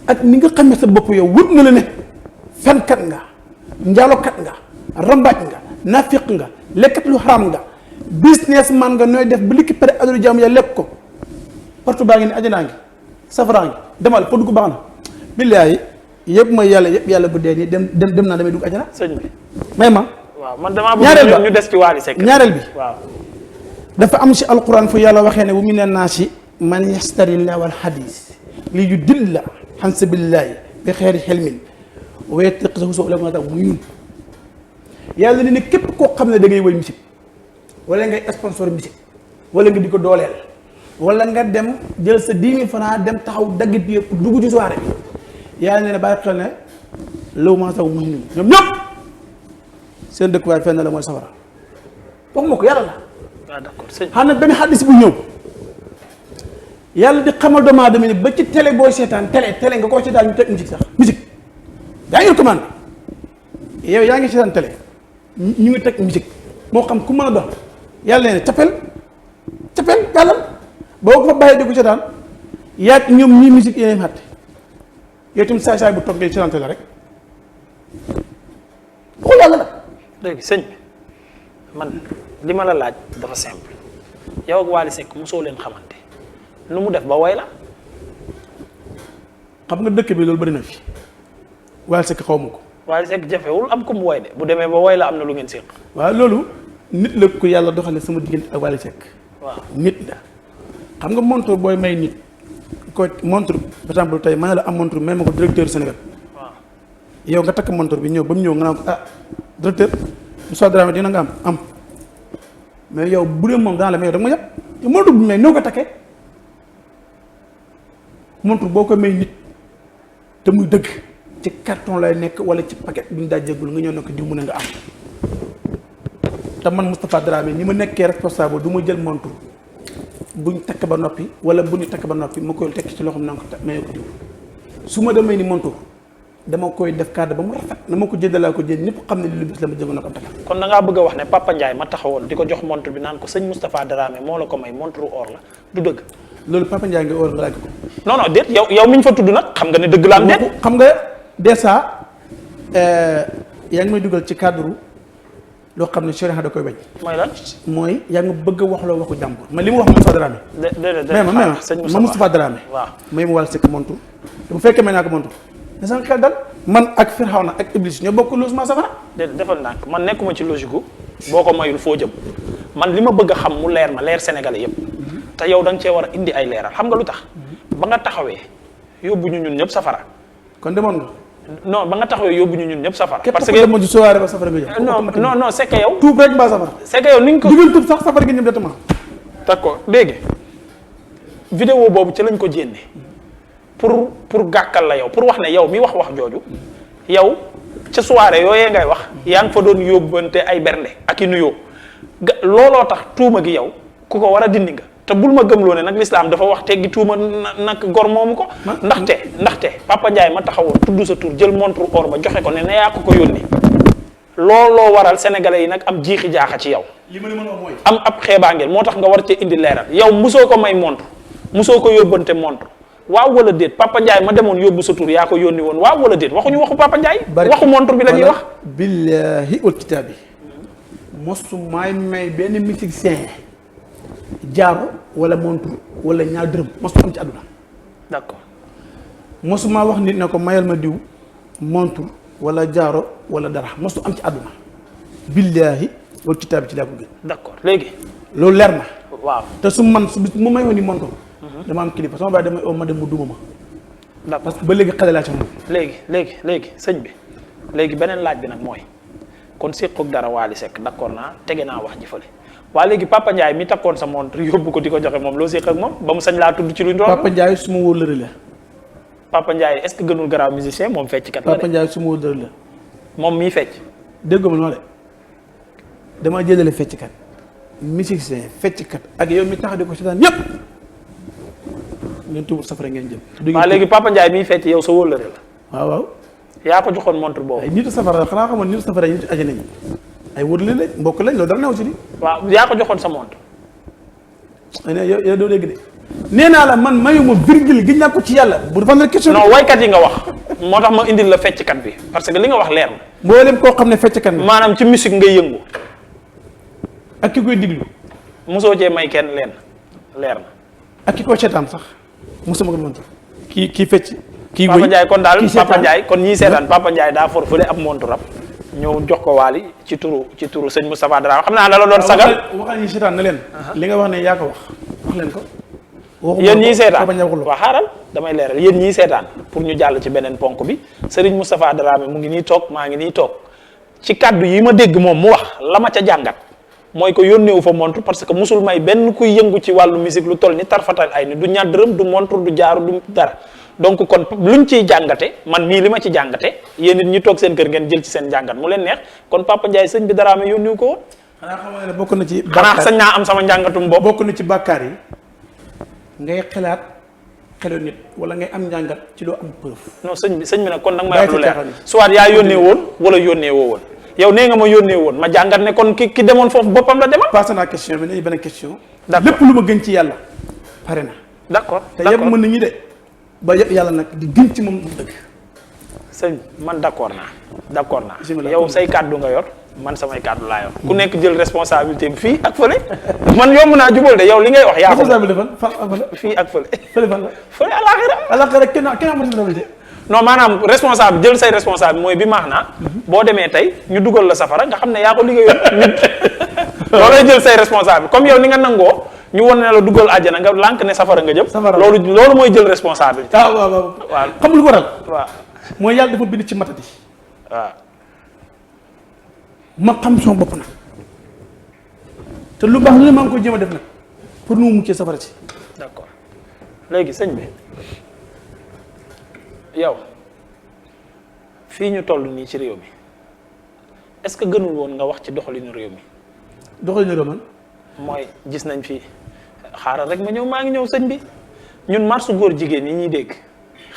ak ni nga xamee sa bopp yow wut na la ne fenkat nga njaalokat nga rambaaj nga nafiq nga lekkat lu xaraam nga businessman nga nooy def ba likki pare adalu jaamu ya lekk ko partout baa ngi ni àjjanaa ngi safaraa ngi demal fa dugg baax na billaahi yëpp mooy yàlla bu dee nii dem naa damay dugg àjjana. sëñ bi may ma. waaw man damaa bëgg ñu des ci Wally Seck. ñaareel bi waaw. dafa am si alquran fu yàlla waxee ne wa mina naasi man yastari llahwa wal hadiis li yudilla an sabilillahi bi xeeri xelmin wa yattaxidahu su'ulatan mu ñun yàlla ne képp koo xam ne da ngay woy musique wala ngay sponsor musique wala nga di ko dooleel wala nga dem jël sa 10 000 francs dem taxaw daggit yëpp dugg ci soirée bi yàlla ne bàyyi xel ne law maa saw muslim ñoom ñëpp seen dëkkuwaay fenn la mooy safara waxuma ko yàlla la. waaw d'accord sëñ xam na benn xaddis bu ñëw yàlla di xamal doomu aadama ni ba ci télé booy seetaan télé nga koo seetaan ñu teg musique sax musique yaa ngi recommandé yow yaa ngi seetaan télé ñu ngi teg musique moo xam ku mën a doon yàlla nee na capel yàlla boo ko fa bàyyee di ko seetaan yaag ñoom ñii musique yeneen xatte yow itam saay-saay bu toog ngay seetaan télé rek xool yàlla la. léegi sëñ bi man li ma la laaj dafa simple yow ak Wally Seck mosoo leen xamante nu mu def ba woy la. xam nga dëkk bi loolu bëri na fi Wally Seck xaw ma ko. Wally Seck jafewul am ko mu woy de bu demee ba woy la am na lu ngeen séq. waaw loolu nit la ko yàlla doxale sama diggante ak Wally Seck. waaw nit la xam nga montre booy may nit ko montre par exemple tey ma ne la am montre may ma ko directeur Sénégal. waaw yow nga takk montre bi ñëw ba mu ñëw nga naan ko ah directeur Moussa Dramé dina nga am mais yow bu dee moom daan la may yow da nga ma yàpp te montre bi may noo ko takkee montre boo ko may nit te muy dëgg ci carton lay nekk wala ci paquet bu ñu daa jéggul nga ñëw ne ko diw mu ne nga am te man Moustapha Dramé ni ma nekkee responsable du ma jël montre buñ takk ba noppi wala bu ñu takk ba noppi ma koy tekki ci loxoom na nga ko mayee ko diw su ma demee ni montre dama koy def cadre ba mu rafet na ma ko jëndalaa ko jënd ñëpp xam ne li lu bis la ma jëngoon na ko takkal. kon da ngaa bëgg a wax ne Papa Ndiaye ma taxawoon di ko jox montre bi naan ko sëñ Moustapha Dramé moo la ko may montre or la du dëgg. loolu Papa Ndiaye nga war nga laaj ko. non non déet yow mi ñu fa tudd nag xam nga ne dëgg la am déet. xam nga déjà yaa ngi may dugal ci cadre loo xam ne Cheikh da koy bañ. mooy lan. mooy yaa ngi bëgg a wax loo waxu jàmbur man li mu wax Moustapha Dramé. déedéet ma Moustapha Dramé. waaw may ma Wally Seck montre te bu fekkee may naa ko montre ne sama xel dal man ak Firawna ak Iblis ñoo bokk logement safara. déedéet defal ndànk man nekkuma ci logique gu boo ko mayul foo jëm man li ma bëgg a xam mu leer ma leer Sénégalais yépp te yow da nga cee war a indi ay leeral xam nga lu tax ba nga taxawee yóbbu ñu ñun ñëpp safara. kon demoon nga. non ba nga taxawee yóbbu ñu ñun ñëpp safara. parce que demoon ci soirée ba safara nga jëm. non c'est que yow. tuub rek mbaa safara. c'est que yow ni nga ko. dugal tuub sax safara nga jëm directement. d'accord léegi vidéo boobu ci lañ ko jénne pour gàkkal la yow pour wax ne yow mi wax jooju yow ca soirée yooyee ngay wax yaa ngi fa doon yóbbante ay bernde ak i nuyoo looloo tax tuuma gi yow ku ko war a dindi nga te bul ma gëmloo ne nag lislaam dafa wax teggi tuuma nag gor moomu ko ndaxte Papa Ndiaye ma taxawoon tudd sa tur jël montre or ba joxe ko ne na yaa ko yónni looloo waral sénégalais yi nag am jiixi jaaxa ci yow li ma mën a wax mooy am ab xeebaangeel moo tax nga war cee indi leeral yow musoo ko may montre musoo ko yóbbante montre waaw wala déet Papa Ndiaye ma demoon yóbbu sa tur yaa ko yónni woon waaw wala déet waxuñu waxu Papa Ndiaye waxu montre bi la ñuy wax billahi wal kitaabi mosu may benn musicien jaaro wala montre wala ñaar dërëm mosu am ci àdduna d'accord mosuma wax nit ne ko mayal ma diw montre wala jaaro wala dara mosu am ci àdduna billahi wal kitaabi ci laa ko gën d'accord léegi loolu leer na waaw te su man su mu may woon ni montre dama am kilifa sama baay damay ma dem mu duma ma d'accord parce que ba léegi xale laa ci moom léegi sëñ bi léegi beneen laaj bi nag mooy kon séqoog dara Wally Seck d'accord naa tege naa wax ji fële waa léegi Papa Ndiaye mi takkoon sa montre yóbbu ko di ko joxe moom loo séq ak moom ba mu sañ laa tudd ci luñ doon Papa Ndiaye su ma wóor la la Papa Ndiaye est-ce que gënul garaaw musicien moom fecckat la de Papa Ndiaye su ma wóor la moom mii fecc déggoo ma noonu de dama jëlale fecckat musicien fecckat ak yow mi tax di ko seetaan yépp ngeen tuubul safara ngeen jëm. waaw léegi Papa Ndiaye miy fecc yow sa wóllëre la. waaw. yaa ko joxoon montre boobu. ay nitu safara xanaa xamoon nitu safara yi nitu àjjana ñi ay wóorle lañ mbokk lañ loolu dara newu ci di. waaw yaa ko joxoon sa montre. yow doo dégg de nee naa la man mayuma virgule gi ñàkk ko ci yàlla bu fan la question. non waykat yi nga wax moo tax ma indil la fecckat bi parce que li nga wax leer na. mboolem koo xam ne fecckat na. maanaam ci musique ngay yëngu. ak ki koy diglu. mosoo cee may kenn leen leer na. ak ki koy seetaan sax mosuma ko montre kii fecc. kii Papa Ndiaye kon daal Papa Ndiaye kon ñii seetaan Papa Ndiaye daa for fële ab montre rab ñëw jox ko Wally ci turu sëñ Moustapha Dramé xam naa la doon sagal. waxal ñi seetaan na leen. li nga wax ne yaa ko wax leen ko. yéen ñii seetaan waaw xaaral damay leeral yéen ñii seetaan pour ñu jàll ci beneen ponk bi Serigne Moustapha Dramé mu ngi nii toog maa ngi nii toog ci kaddu yi ma dégg moom mu wax la ma ca jàngat mooy ko yónneewu fa montre parce que musul may benn kuy yëngu ci wàllu musique lu toll ni tarfatal ay ni du ñaar dërëm du montre du jaaru du dara donc kon luñ ciy jàngate man mii li ma ci jàngate yéen nit ñi toog seen kër ngeen jël ci seen jàngat mu leen neex kon Papa Ndiaye sëñ bi Dramé yónniwu ko woon. xanaa xam nga ne bokk na ci. xanaa sañ naa am sama njàngatum bopp. bokk na ci bàkkaar yi ngay xalaat xelu nit wala ngay am njàngat ci loo am preuve. non sëñ bi nag kon nag may wax lu leer soit yaa yónnee woon wala yónnee woo woon yow nee nga ma yónnee woon ma jàngat ne kon ki demoon foofu boppam la demal. passé naa question bi nañu benn question. d'accord lépp lu ma gën ci yàlla pare na. d'accord te yëpp mën nañu de ba yëpp yàlla nag di gën ci moom dëgg. sëñ man d'accord naa yow say kàddu nga yor man samay kàddu laa yor ku nekk jël responsabilité bi fii ak fële man yomb naa jubal de yow li ngay wax yaa ko responsabilité fan ak fële fii ak fële fan la fële alaxira kenn am responsabilité. non maanaam responsable jël say responsable mooy bi maax naa boo demee tey ñu dugal la safara nga xam ne yaa ko liggéeyoon nit loolay jël say responsable comme yow ni nga nangoo ñu won ne la dugal àjjana nga lànk ne safara nga jëm loolu mooy jël responsabilité. waaw xam lu ko waral. waaw mooy yàlla dafa bind ci matati. waaw ma xam sama bopp nag te lu baax lu ne maa ngi koy jéem a def nag pour nu mu muccee safara si. d'accord léegi sëñ bi yow fii ñu toll nii ci réew mi est-ce que gënul woon nga wax ci doxalinu réew mi. doxalinu réew man mooy gis nañ fi xaaral rek ma ñëw maa ngi ñëw sëñ bi ñun marche góor jigéen yi ñuy dégg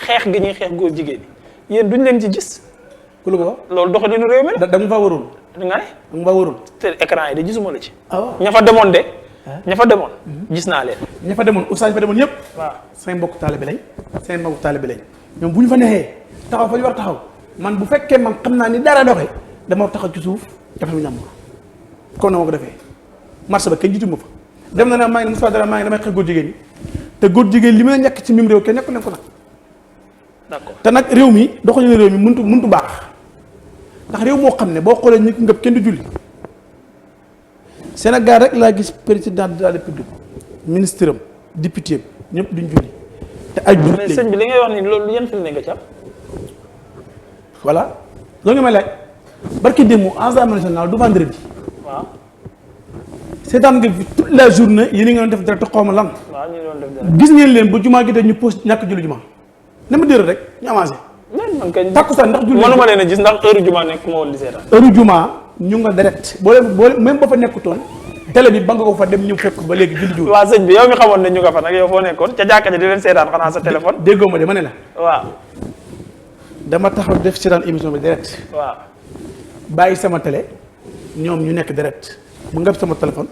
xeex gi ñuy xeex góor jigéen yi yéen duñ leen ci gis. ku la ko wax loolu doxalinu réew mi la. da nga faa waroon. nga ne. da nga faa waroon. te écran yi de gisuma la ci. waaw ña fa demoon de. ña fa demoon gis naa leen. ña fa demoon oustaz fa demoon yëpp. waaw seen mbokk taalibe lañ seen mbokk taalibe lañ ñoom bu ñu fa neexee taxaw fa ñu war taxaw man bu fekkee man xam naa ni dara doxee dama taxaw ci suuf dafa mu ñàmbur comme na ma ko defee marché ba kenn jiitu ma fa dem na ne maa ngi ne Moustapha Dramé maa ngi damay xeex góor jigéen yi te góor jigéen li mu la ñàkk ci mim réew kenn nekku leen ko nag. d'accord te nag réew mi doxalinu réew mi mëntu baax ndax réew moo xam ne boo xoolee ñi ngëp kenn du julli Sénégal rek laa gis président de la République ministre am député am ñëpp duñ julli te ay jullit mais sëñ bi li ngay wax ni loolu yan firnde nga ci am. voilà loolu nga may laaj barki démb Assemblée nationale du vendredi. waaw. seetaan nga fi toute la journée yéen a ngi doon def dara te xaw ma lan. waaw ñu doon def dara. gis ngeen leen ba jumaa gi te ñu pos ñàkk julli jumaa na ma dër rek ñu avancé. man kañ takkusaan ndax julli mënuma leen a gis ndax heure juma nekk ma woon di seetaan. heure jumaa ñu nga direct boo même ba fa nekkutoon télé bi ba nga ko fa dem ñu fekk ba léegi julli juul. waaw sëñ bi yow mi xamoon ne ñu nga fa nag yow foo nekkoon ca jàkka ja di leen seetaan xanaa sa téléphone. déggoo ma de ma ne la. waaw. dama taxaw def seetaan émission bi direct. waaw. bàyyi sama télé ñoom ñu nekk direct mu ngab sama téléphone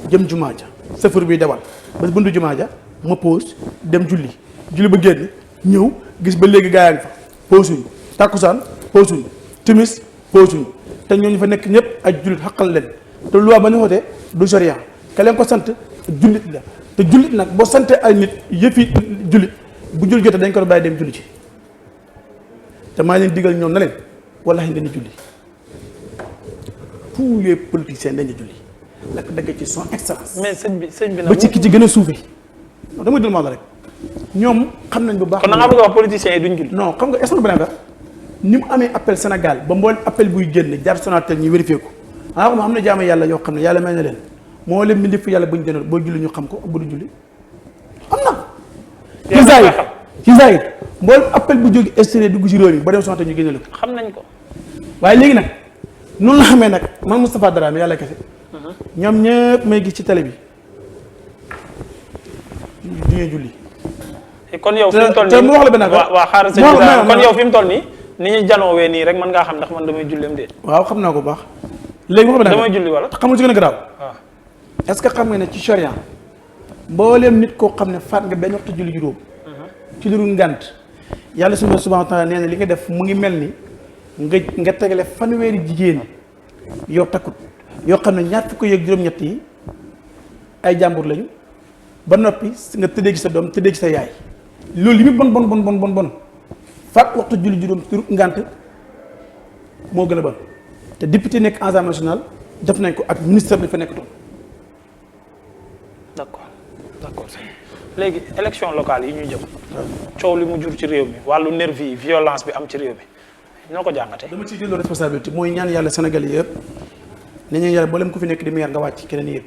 jëm jumaa ja safar bi dawal ba buntu jumaa ja ma pause dem julli ba génn ñëw gis ba léegi gaa yaa ngi fa pause wuñ tàkkusaan pause wuñ timis pause wuñ te ñooñu fa nekk ñëpp ay jullit xaqal leen te loi ba ñu wootee du sharia ka leen ko sant jullit la te jullit nag boo sante ay nit yëfi jullit bu julli jotee dañ ko bàyyi dem julli ci te maa leen digal ñoom na leen wallaahi dañuy julli tous les politiciens dañuy julli la ko dëgg ci son excellence. mais sëñ bi nag ba ci ki ci gën a suufee dama dul maa rek ñoom xam nañ bu baax. kon da nga bëgg a wax politiciens yi duñ julli. non xam nga est-ce que beneen ni mu amee appel Sénégal ba mboolem appel buy génn jaar Sonatel ñu vérifié ko ah xam na jaam yàlla yoo xam ne yàlla may na leen moo leen bindi fi yàlla buñ jënoon boo julli ñu xam ko bu du julli am na. ci zaahir mboolem appel bu jóge extérieur dugg ci réew mi ba dem Sonatel ñu génne la ko. xam nañ ko. waaye léegi nag noonu la xamee nag man Moustapha Dramé yàlla kese ñoom ñëpp may gis ci télé bi du ñuy julli. kon yow fi mu toll nii te mu wax la benn affaire waaw xaaral sëñ bi kon yow fi mu toll nii ni ñuy janoowee nii rek mën ngaa xam ndax man damay julleem de. waaw xam naa ko bu baax. léegi wax la benn damay julli wala. xamul ci gën a garaaw. waaw. est-ce que xam nga ne ci charia mbooleem nit koo xam ne faat nga benn waxtu julli juróom. ci lu ngànt yàlla subhaanahu wa taala nee na li nga def mu ngi mel ni nga tegale fanweeri jigéen yow takkut yoo xam ne ñaar fukk yeeg juróom-ñett yi ay jàmbur lañu ba noppi nga tëddee ci sa doom tëddee ci sa yaay loolu li muy bon faat waxtu julli juróom ci ngànt moo gën a bon te député nekk Assemblée nationale def nañ ko ak ministre bi fa nekk toon. d'accord léegi élection locale yi ñuy jëm coow li mu jur ci réew mi wàllu nervi yi violence bi am ci réew mi ñoo ko jàngatee. dama ciy jëloo responsabilité mooy ñaan yàlla Sénégal yi yëpp ne ñu yàlla boolem ku fi nekk di maire nga wàcc keneen yëpp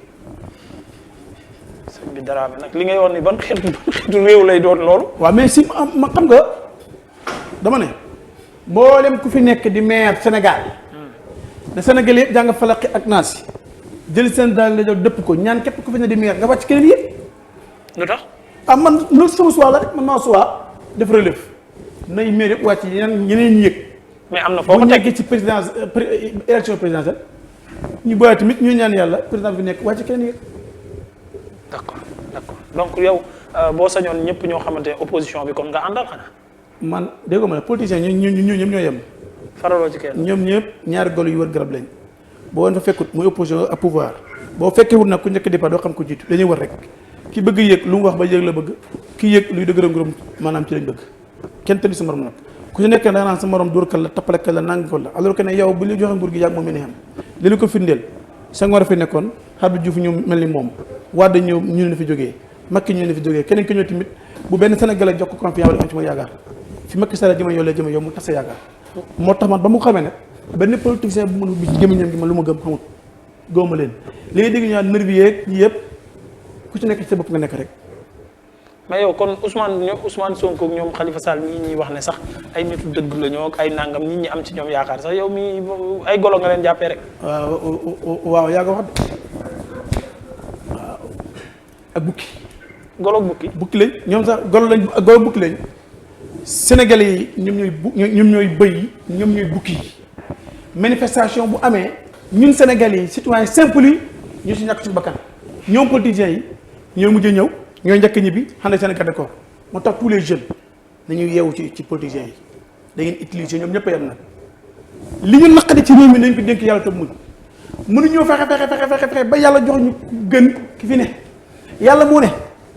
sëñ bi Dramé nag li ngay wax ni ban xeetu réew lay doon loolu. waaw mais si ma xam nga dama ne mboolem ku fi nekk di maire Sénégal ne Sénégal yëpp jàng falaqi ak naas jël seen daal la dëpp ko ñaan képp ku fi ne di maire nga wàcc keneen yëpp. lu tax. man loolu sama choix la rek man maa choix def relève nay maire yëpp wàcc ñeneen ñi yëg. mais am na foo ko bu teg nekkee ci présidence élection présidentielle ñu boole tamit ñu ñaan yàlla président bi nekk wàcc keneen yëg. d'accord donc yow boo sañoon ñëpp ñoo xamante ne opposition bi kon nga àndal xanaa. man dégg ma ne politiciens ñu ñëpp ñoo yem. faraloo ci kenn. ñoom ñëpp ñaari golo yu wër garab lañ boo woon fa fekkut muy opposition ak pouvoir boo fekkee wut nag ku njëkk départ doo xam ko jiitu dañuy war rek ki bëgg yëg lu mu wax ba yëg la bëgg ki yëg luy dëgërëm maanaam ci lañ bëgg kenn tëdd sa morom nag ku ci nekk da nga naan sa morom dóorkal la tappalekal la nangakal la alors que ne yow bu li joxe nguur gi yàgg moom mi ne xam li la ko firndeel Senghor a fi nekkoon Abdou Diouf ñoom mel ni moom Wade ñëw ñu ne fi jógee Macky ñu ne fi jógee keneen ki ñëw tamit bu benn Sénégalais jox ko confiance wala am ci ma yaakaar fi Macky Sall jëme yow la jëme yow mu tas sa yaakaar moo tax man ba mu xamee nag benn politicien bu mënul bi ci gémmiñam gi man lu ma gëm xamut góoma leen li ngay dégg ñu naan nervi yeeg yëpp ku ci nekk ci sa bopp nga nekk rek. mais yow kon Ousmane Sonko ak ñoom Khalifa Sall ñi ñuy wax ne sax ay nitu dëgg la ñoo ak ay nangam nit ñi am ci ñoom yaakaar sax yow mi ay golo nga leen jàppee rek. waaw yaa ko wax de waaw ak bukki. golo bukki lañ ñoom sax golo bukki lañ Sénégalais yi ñoom ñooy bëy yi ñoom ñooy bukki yi manifestation bu amee ñun Sénégalais yi citoyen simple yi ñu si ñàkk ci bakkan ñoom politiciens yi ñoo mujjee ñëw ñooy njëkk ñibbi xam ne Sénégal d'accord moo tax tous les jeunes nañuy yeewu ci politiciens yi da ngeen utiliser ñoom ñëpp a yem nag li ñu naqari ci réew mi nañ ko dénk yàlla te mënuñoo fexe ba yàlla jox ñu gën ki fi ne yàlla moo ne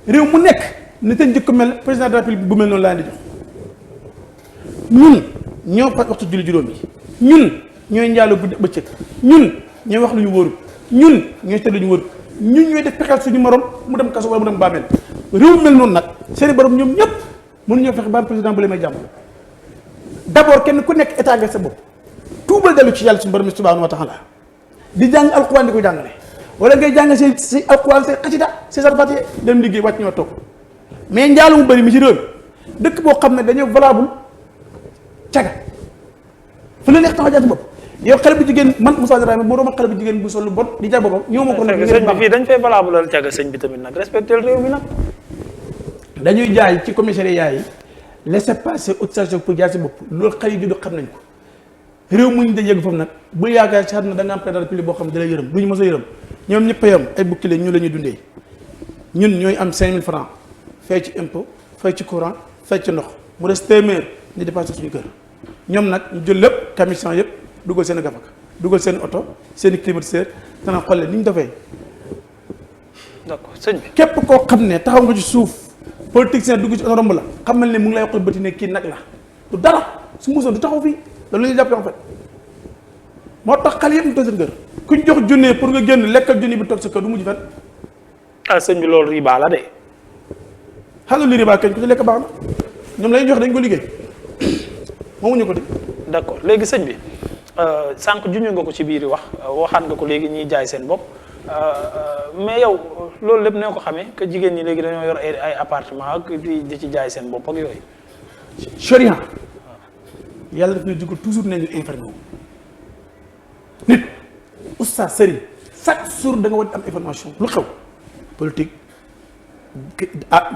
réew mu nekk na seen jikko mel président de la République bu mel noonu laa di jox ñun ñoo fa waxtu julli juróom yi ñun ñooy njaaloo guddi bëccëg ñun ñooy wax lu ñu wóorul ñun ñooy tëdd lu ñu wóorul ñun ñooy def pexeel suñu morom mu dem kaso wala mu dem bàmmeel réew mel noonu nag seeni borom ñoom ñëpp mënuñoo fexe ba am président bu leen may jàmm d'abord kenn ku nekk état nga sa bopp tuubal dellu ci yàlla suñu borom subhanahu wa taala di jàng alquran di ko jàngale wala ngay jàng si alquran say xasida say sarfati dem liggéey wàcc ñoo toog mais njaalu mu bëri mi ci réew dëkk boo xam ne dañoo valable caga fu la neex taxaw jaar si bopp yow xale bu jigéen man Moussa Dramé moo doon xale bu jigéen bu sol lu bon di jar boppam ñëw ma ko nag sëñ bi fii dañ fay valable caga sëñ bi tamit nag respecté réew mi nag dañuy jaay ci commissariat yi laisser passer autorisation pour jaar si bopp loolu xale yi judd xam nañ ko réew mu ñu da yëg foofu nag bu yaakaar si àdduna da nga am président de la République boo xam ne da lay yërëm du ñu mos a yërëm ñoom ñëpp a yem ay bukki la ñu la ñuy dundee ñun ñooy am 5000 francs fay ci impôt fay ci courant fay ci ndox mu des téeméer ñu dépassé suñu kër ñoom nag ñu jël lépp commission yëpp dugal seen gafaka dugal seen oto seen i climatiseur dana xolle ni ñu defee. d'accord sëñ bi. képp koo xam ne taxaw nga ci suuf politicien dugg ci oto romb la xamal ne mu ngi lay wax bëti ne kii nag la du dara su musoon du taxaw fii loolu la ñuy jàppee en fait moo tax xale yëpp ñu toog seen kër ku ñu jox junne pour nga génn lekkal junne bi toog sa kër du mujj fenn. ah sëñ bi loolu riba la de. xaaral li riba kañ ku ci lekk baax na ñoom la ñuy jox dañ ko liggéey moomuñu ko de. d'accord léegi sëñ bi sànq juñu nga ko ci biir wax waxaat nga ko léegi ñuy jaay seen bopp mais yow loolu lépp nee ko xamee que jigéen ñi léegi dañoo yor ay appartement ak di ci jaay seen bopp ak yooyu. Sharia yàlla daf ñuy dugg toujours nañu informé nit oustaz sëriñ chaque jour da nga war am information lu xew politique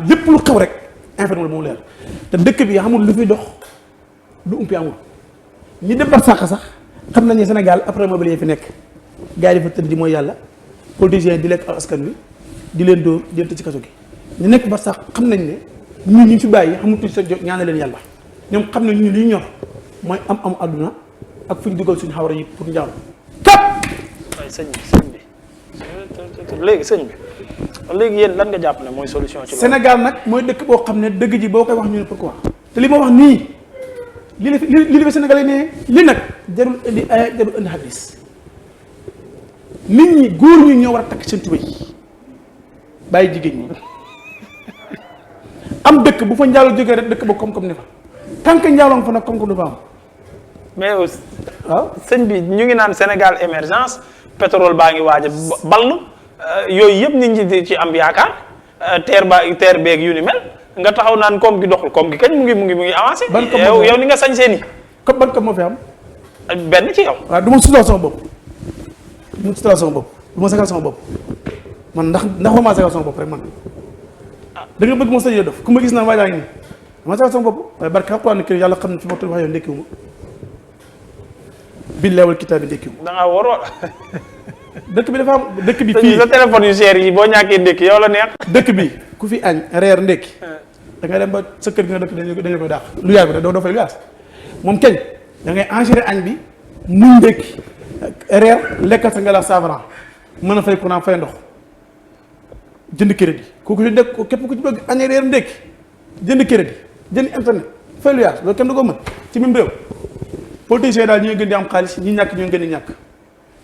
lépp lu xew rek informé la moom leer te dëkk bi xamul lu fi dox lu umpi amul ñi dem ba sax xam nañu Sénégal après mobilier fi nekk gars yi dafa tëdd di mooy yàlla politiciens yi di lekk askan wi di leen dóor di leen tëj ci kaso gi ñu nekk ba sax xam nañ ne ñun ñu fi bàyyi xamutuñ sa jot ñaane leen yàlla ñoom xam ne ñu li ñor mooy am àdduna ak fu ñu dugal suñu xawara yi pour njaaw kap waaye sëñ bi léegi sëñ bi léegi yéen lan nga jàpp ne mooy solution ci loolu. Sénégal nag mooy dëkk boo xam ne dëgg ji boo koy wax ñu ne pourquoi te li ma wax nii li fi Sénégalais ne li nag jarul indi ay jarul indi hadis nit ñi góor ñi ñoo war a takk seen tubéy bàyyi jigéen ñi am dëkk bu fa njaaloo jógee rek dëkk ba koom-koom ne fa tant que njaaloo fa nag koom-koom dafa am. mais waaw sëñ bi ñu ngi naan Sénégal émergence pétrole baa ngi waaj a ball yooyu yëpp nit ñi di ci am yaakaar teer beeg yu ni mel nga taxaw naan koom gi doxul koom gi kañ mu ngi avancé. yow ni nga sañ seen i. comme ban moo fi am. benn ci yow. waaw du ma sutal sama bopp du ma sagal sama bopp man ndax ma sagal sama bopp rek man da nga bëgg ma sëñ def ku ma gis naan waay laa ngi nii dama sagal sama bopp waaye barke alxuraan kër yàlla xam ne fi ma toll wax yow ndekkiwu ma billahi wal kitaab bi ndekkiwu da ngaa war dëkk bi dafa am dëkk bi fii sa téléphone yu cher yi boo ñàkkee ndekki yow la neex. dëkk bi ku fi añ reer ndekki da ngay dem ba sa kër gi nga dëkk dañu koy dàq lu yaay bi doo fay lu yaas moom keñ da ngay enchaîner añ bi muñ ndekki reer lekkal sa ngelaw saafara mën a fay courant fay ndox jënd crédit kooku ci dëkk képp ku ci bëgg añ reer ndekki jënd crédit jënd internet fay lu yaas loolu kenn du ko mën ci même réew politiciens daal ñooy gën di am xaalis ñi ñàkk ñooy gën di ñàkk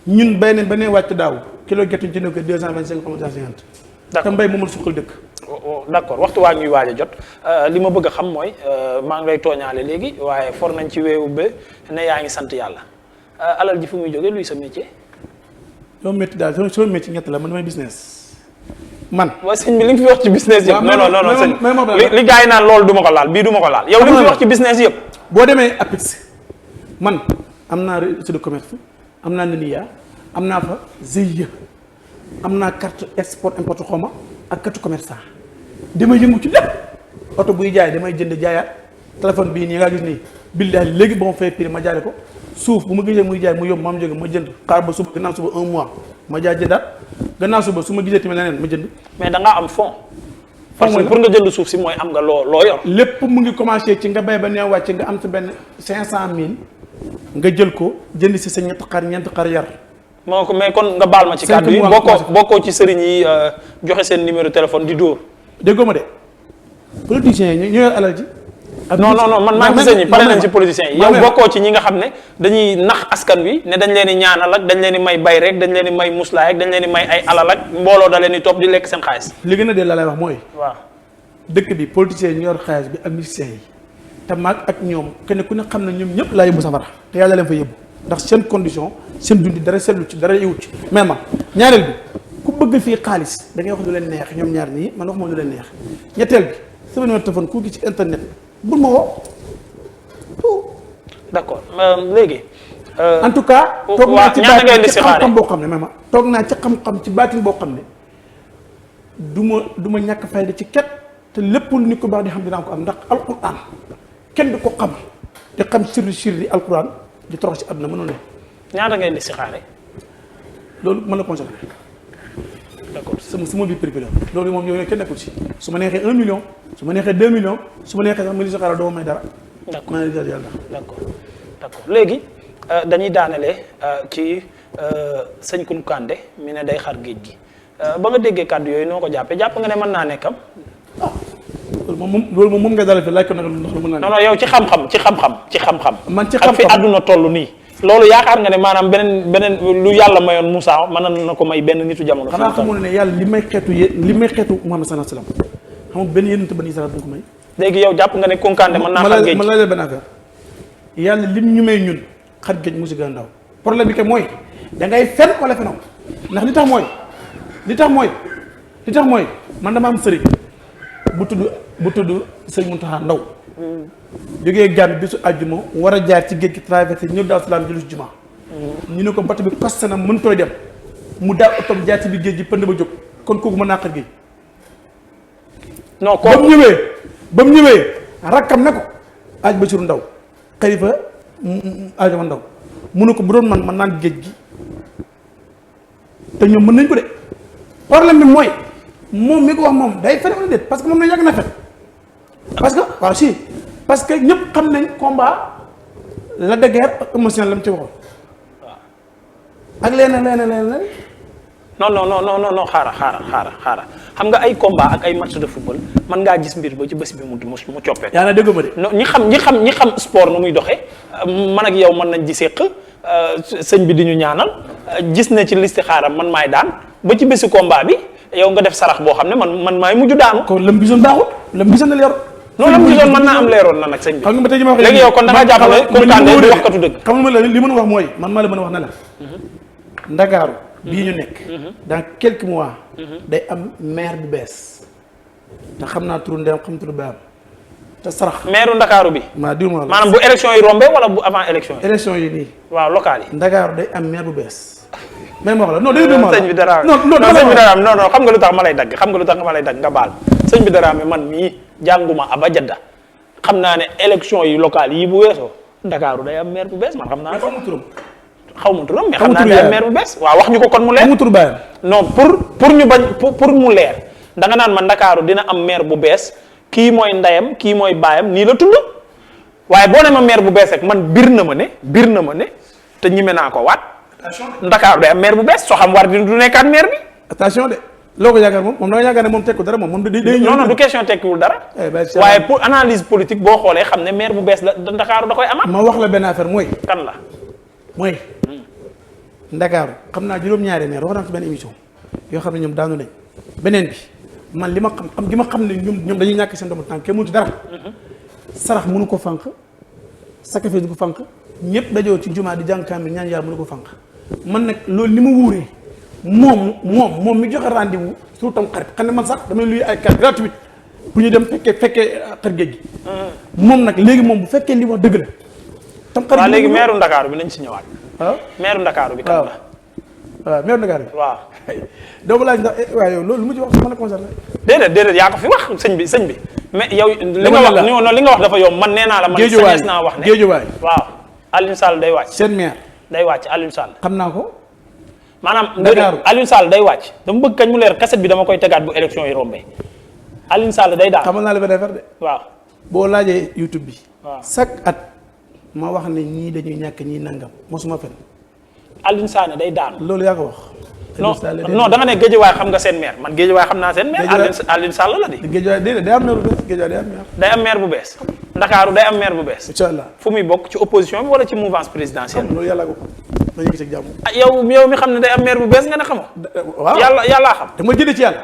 ñun bay neen ba nee wàcc daaw kilo gerte ñu jënd ko 225 xam nga 150 te mbay moomul suqal dëkk d'accord waxtu waa ñuy waaj a jot li ma bëgg a xam mooy maa ngi lay tooñaale léegi waaye for nañ ci weewu ba ne yaa ngi sant yàlla alal ji fu muy jógee luy sa métier. loolu métier daal sama métier ñett la man damay business man. waaw sëñ bi li nga fi wax ci business yëpp. non sëñ li gars yi naan loolu du ma ko laal bii du ma ko laal. yow li nga fi wax ci business yëpp. boo demee APIX man am naa registre de commerce am naa NIA am naa fa GIE am naa carte export import xoma ak carte commerçant damay yëngu ci lépp oto buy jaay damay jënd jaayaat téléphone bii nii nga gis nii billahi léegi ba ma fay prix ma jaay ko suuf bu ma gisee muy jaay mu yomb ma am jóge ma jënd xaar ba suba gannaaw suba 1 mois ma jaay jëndaat gannaaw suba su ma gisee tamit leneen ma jënd. mais da ngaa am fond. parce que pour nga jënd suuf si mooy am nga loo yor. lépp mu ngi commencé ci nga bay ba neew wàcc nga am sa benn 500000 nga jël ko jënd si sa ñeenti xar ñeenti xar yar. moo ko mais kon nga baal ma ci kàddu yi bokkoo ci sëriñ yi joxe seen numéro téléphone di dóor. déggoo ma de politiciens yi ñoo yor alal ji. non man maa ngi sëñ yi pare nañ ci politiciens yi yow bokkoo ci ñi nga xam ne dañuy nax askan wi ne dañ leen di ñaanal ak dañ leen di may bay rek dañ leen di may muslaay ak dañ leen di may ay alal ak mbooloo da leen di topp di lekk seen xaalis. li gën a dee la lay wax mooy. waaw dëkk bi politiciens yi ñu yor xaalis bi ak musiciens yi te maag ak ñoom kenn ku ne xam ne ñoom ñëpp laa yóbbu safara te yàlla leen fa yóbbu ndax seen condition seen dundi dara seetlu ci dara yiwut ci mais man ñaareel bi ku bëgg fii xaalis da ngay wax lu leen neex ñoom ñaar nii man wax moom lu leen neex ñetteel bi sama numéro téléphone ku gi ci internet bul ma woo d'accord léegi en tout cas toog naa ci xam-xam boo xam ne même toog naa ci xam-xam ci baatin boo xam ne du ma ñàkk fayda ci ket te lépp lu nit ko baax di xam dinaa ko am ndax alquran kenn du ko xam di xam sirri alquran di torox ci àdduna mënul ne. ñaata ngay listixaare. loolu mën na consoler. d'accord sama biir privé la loolu moom yow kenn nekkul ci su ma neexee 1 million su ma neexee 2 millions su ma neexee sax ma listixaare doo may dara. d'accord maa ngi lay yàlla. d'accord léegi dañuy daanelee ci sëñ Kounkandé mi ne day xar géej gi ba nga déggee kàddu yooyu noo ko jàppee jàpp nga ne mën naa nekkam. loolu moom nga dalal fi laaj ko nag ndax mën naa. non yow ci xam-xam. man ci xam-xam ak fi àdduna toll nii. loolu yaakaar nga ne maanaam beneen lu yàlla mayoon Moussa mën na ko may benn nitu jamono. xanaa xamul ne yàlla li may xeetu Muhammad sallallahu alayhi wasallam xam benn yénent ba ni Israël bu ko may. léegi yow jàpp nga ne Kounkandé mën naa xar géej. ma la leen benn affaire yàlla lim ñu may ñun xar géej mu si gën a ndaw problème bi kay mooy da ngay fen wala fenoo ndax li tax mooy man dama am sëriñ bu tudd sëriñ Mountakha Ndaw jógee Gàmbi bisu àjjuma war a jaar ci géej gi traversé ñëw daaw salaam jëlu si juma ñu ne ko bato bi costé na mën tooy dem mu daal otom jaar ci biir géej gi pënd ba jóg kon kooku mën naa xar géej non ba mu ñëwee rakkam ne ko aj Basiru Ndaw xalifa ajama Ndaw mu ne ko bu doon man mën naan géej gi te ñoom mën nañ ko de problème bi mooy moom mi ko wax moom day fen wala déet parce que moom na yàgg na fen parce que ñëpp xam nañ combat la de guerre ak émotionnel la mu ci waxoon waaw ak leneen non xaara xam nga ay combat ak ay match de football mën ngaa gis mbir ba ci bés bi mu coppee. yaa na dégg ma de. ñi xam sport nu muy doxee man ak yow mën nañ di séq sëñ bi di ñu ñaanal gis na ci listixaaram man maay daan ba ci bési combat bi yow nga def sarax boo xam ne man maay mujj daanu. kon lam gisoon baaxul lam gisoon na leer. non lam gisoon mën naa am leeroon na nag sëñ bi. xam nga ba tey ma wax léegi yow kon da ngaa jàpp ne Kounkandé du waxkatu dëgg. xam nga li mën a wax mooy man maa la mën a wax ne la. Ndakaaru bii ñu nekk. dans quelques mois. day am maire bu bees. te xam naa turu ndeyam xam turu baayam te sarax. maire Ndakaaru bi. maanaam bu élection yi rombé wala bu avant élection yi. élection yi nii. waaw local yi. Ndakaaru day am maire bu bees. même wax la non dégg nga sëñ bi dara sëñ bi dara non xam nga lu tax ma lay dagg nga baal sëñ bi dara man mii jànguma abajada xam naa ne élection yi locale yi bu weesoo Ndakaaru day am maire bu bees man xam naa. xaw ma turam mais xam naa day am maire bu bees. waaw wax ñu ko kon mu leer. xamu tur baayam. non pour ñu bañ pour mu leer da nga naan ma Ndakaaru dina am maire bu bees kii mooy ndeyam kii mooy baayam nii la tudd waaye boo ne ma maire bu bees rek man bir na ma ne te ñime naa ko waat. Ndakaaru day am maire bu bees soo xam war di du nekkaat maire bi. attention de loo ko yaakaar moom da nga yaakaar ne moom tekku dara moom day non du question tekkiwul dara. waaye pour analyse politique boo xoolee xam ne maire bu bees la Ndakaaru da koy amaat. ma wax la benn affaire mooy. kan la. mooy. Ndakaaru xam naa juróom-ñaari maire wax naa ci benn émission yoo xam ne ñoom daanu nañ beneen bi man li ma xam gi ma xam ne ñoom dañuy ñàkk seen doomu tànk kenn mënu ci dara. sarax mënu ko fànq sacrifice mënu ko fànq ñëpp dajoo ci jumaa di jàng kaamil ñaan yàlla mënu ko fànq man nag loolu ni ma wuuree moom mi joxe rendez-vous sur tam xarit xam ne man sax damay luy ay carte gratuite pour ñu dem fekkee xar géej gi. moom nag léegi moom bu fekkee li wax dëgg la. tam xarit waaw léegi maire Ndakaaru bi nañ si ñëwaat. waaw maire Ndakaaru bi kan la. waaw maire Ndakaaru bi. waaw. doo ma laaj ndax waaye yow loolu lu mu ci wax sama la concerné. déedéet yaa ko fi wax sëñ bi mais yow. li nga wax dafa yomb man nee naa la. man sañes naa wax ne Géejuwaay waaw Alioune Sall day wàcc. seen maire. day wàcc Alioune Sall. xam naa ko. maanaam Alioune Sall day wàcc dama bëgg kañ mu leer cassette bi dama koy tegaat bu élection yi rombé Alioune Sall day daal. xamal naa la benn affaire de. waaw boo laajee YouTube bi. waaw chaque at ma wax ne ñii dañuy ñàkk ñii nangam mosuma fen. Alioune Sall day daal. loolu yaa ko wax. non da nga ne Géejawaay xam nga seen maire man Géejawaay xam naa seen maire. Alioune Sall la di. Géejawaay déedéet day am maire bu bees Géejawaay day am maire. day am maire bu bees. Ndakaaru day am maire bu bees. incha allah fu muy bokk ci opposition bi wala ci mouvance présidentielle. loolu yàlla ko xam nañu gis ak jàmm. ah yow mi xam ne day am maire bu bees nga ne xamoo. waaw yàllaa xam. dama jëlee ci yàlla.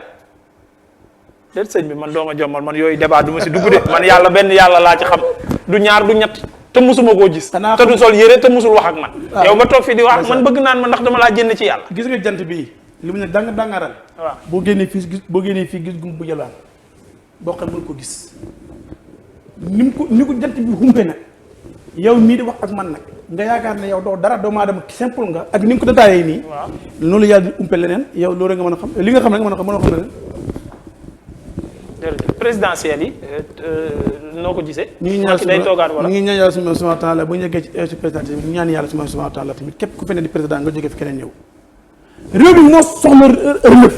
déet sëñ bi man doo ma jommal man yooyu débat du ma si dugg de man yàlla benn yàlla laa ci xam du ñaar du ñett te musuma koo gis. te du sol yére te musul wax ak man. yow nga toog fii di wax man bëgg naan ma ndax dama laa jënd ci yàlla. gis nga jant bii li mu ne dangaral. waaw boo génnee fii gis gum bu jëlaat boo xam mën ko gis ni ko jant bi humpe nag yow mii di wax ak man nag nga yaakaar ne yow doo dara doomu aadama simple nga ak ni nga ko détaillé nii. waaw loolu yàlla di umpe leneen yow loolu nga mën a xam li nga xam rek mën a xam leneen. jërëjëf présidentielle yi noo ko gisee. ñu ngi ñaan day toogaat wala ñu ngi ñaan yàlla subhanahu wa taala bu ñu yeggee ci présidentielle bi ñu ñaan yàlla subhanahu wa taala tamit képp ku fene di président nga jógee fi keneen ñëw. réew mi moo soxla relève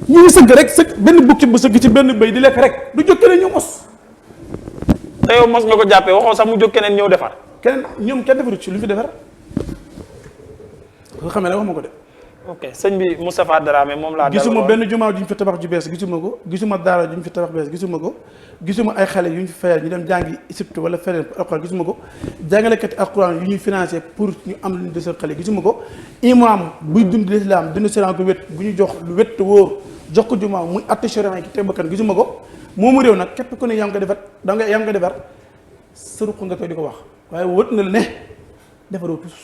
ñu ngi sëgg rek sëgg benn bukki bu sëgg ci benn bëy di lekk rek du jóg keneen ñëw mos. te yow mos nga ko jàppee waxoo sax mu jóg keneen ñëw defar. keneen ñoom kenn defaru ci lu fi defar nga xamee ne wax ma ko de. ok sëñ bi Moustapha Dramé moom laa. gisuma benn jumaa ju ñu fi tabax ju bees gisuma ko gisuma daara ju ñu fi tabax bees gisuma ko gisuma ay xale yu ñu fi fayal ñu dem jàngi Égypte wala feneen alxuraan gisuma ko jàngalekat alxuraan yu ñuy financé pour ñu am lu ñu desal xale gisuma ko imam buy dund l'islam dund séran ko wét bu ñu jox lu wét wóor jox ko jumaa muy atte sharia yi ki teg bakkan gisuma ko moomu réew nag képp ku ne yaa ngi ko defar da nga yaa ngi ko defar sa ruq nga koy di ko wax waaye wët na la ne defaroo tus.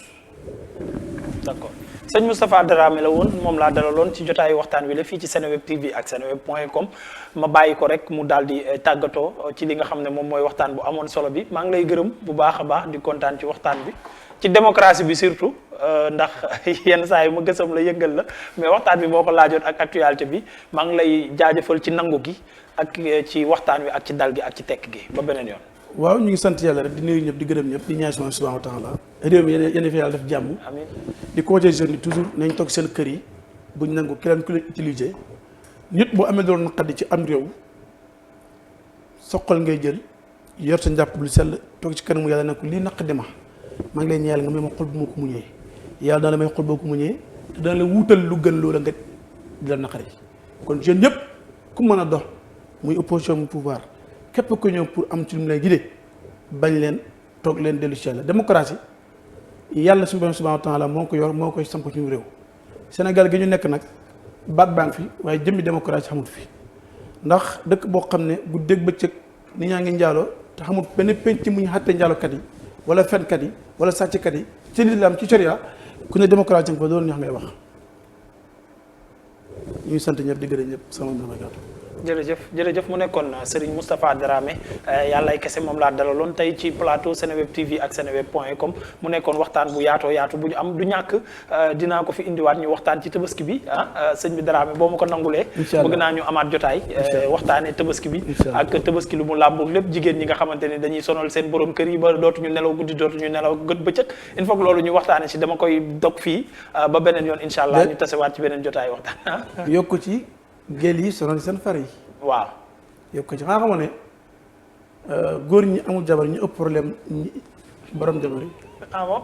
d'accord sëñ Moustapha Dramé la woon moom laa dalaloon ci jotaayu waxtaan wi la fii ci Seneweb TV ak seneweb.com ma bàyyi ko rek mu daal di tàggatoo ci li nga xam ne moom mooy waxtaan bu amoon solo bi maa ngi lay gërëm bu baax a baax di kontaan ci waxtaan bi ci démocratie bi surtout ndax yenn saa yi ma gësam la yëngal la mais waxtaan bi moo ko laajoon ak actualité bi maa ngi lay jaajëfal ci nangu gi ak ci waxtaan wi ak ci dal gi ak ci tekk gi ba beneen yoon. waaw ñu ngi sant yàlla rek di nuyu ñëpp di gërëm ñëpp di ñaan subhanahu wa taala réew mi yéen fi yàlla def jàmm. amiin di conseiller jeunes yi toujours nañ toog seen kër yi buñ nangu keneen ku leen utiliser nit boo amee doon naqadi ci am réew soqal ngay jël yor sa njàpp lu sell toog ci kanamu yàlla ne ko lii naqadi maa ngi lay ñaan nga may ma xol bu ma ko muñee yàlla dana la may xol boo ko muñee te dana la wuutal lu gën loola nga di la naqari kon jeunes yëpp ku mën a dox muy opposition mu pouvoir képp ku ñëw pour am ci lu mu lay gidee bañ leen toog leen dellu ci yàlla démocratie yàlla subhanahu wa taala moo ko yor moo koy samp ci ñu réew Sénégal gi ñu nekk nag baat baa ngi fi waaye jëmmi démocratie xamut fi ndax dëkk boo xam ne bu dégg bëccëg nit ñaa ngi njaaloo te xamut benn penc mu ñu xàtte njaalokat yi wala fenkat yi wala sàcckat yi ci lislaam ci sharia ku ne démocratique ba doon neex ngay wax ñuy sant ñëpp di gërëm ñëpp sama mbir jërëjëf mu nekkoon Serigne Moustapha Dramé yàllay kese moom laa dalaloon tey ci plateau Seneweb TV ak seneweb.com mu nekkoon waxtaan bu yaatu bu ñu am du ñàkk dinaa ko fi indiwaat ñu waxtaan ci tabaski bi sëñ bi Dramé boo ma ko nangulee bëgg naa ñu amaat jotaay waxtaanee tabaski bi ak tabaski lu mu làmboog lépp jigéen ñi nga xamante ni dañuy sonal seen borom kër yi ba dootuñu nelaw guddi dootuñu nelaw gët bëccëg il faut que loolu ñu waxtaane si dama koy dog fii ba beneen yoon incha allah ñu tasewaat ci beneen jotaay waxtaan yokku ci gél yi sonal seen far yi waaw yokku ci xanaa xamoon ne góor ñi amul jabar ñu ëpp problème borom jabar yi bon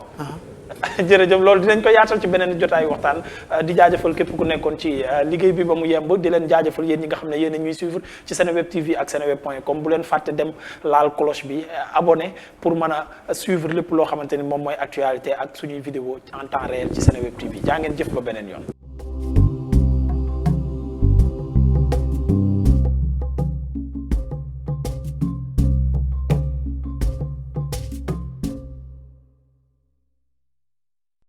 jërëjëf loolu dinañ ko yaatal ci beneen jotaay waxtaan di jaajëfal képp ku nekkoon ci liggéey bi ba mu yemb di leen jaajëfal yéen ñi nga xam ne yéen a ñuy suivre ci Seneweb TV ak seneweb.com bu leen fàtte dem laal cloche bi abonné pour mën a suivre lépp loo xamante ni moom mooy actualité ak suñuy vidéo en temps réel ci Seneweb TV jaa ngeen jëf ba beneen yoon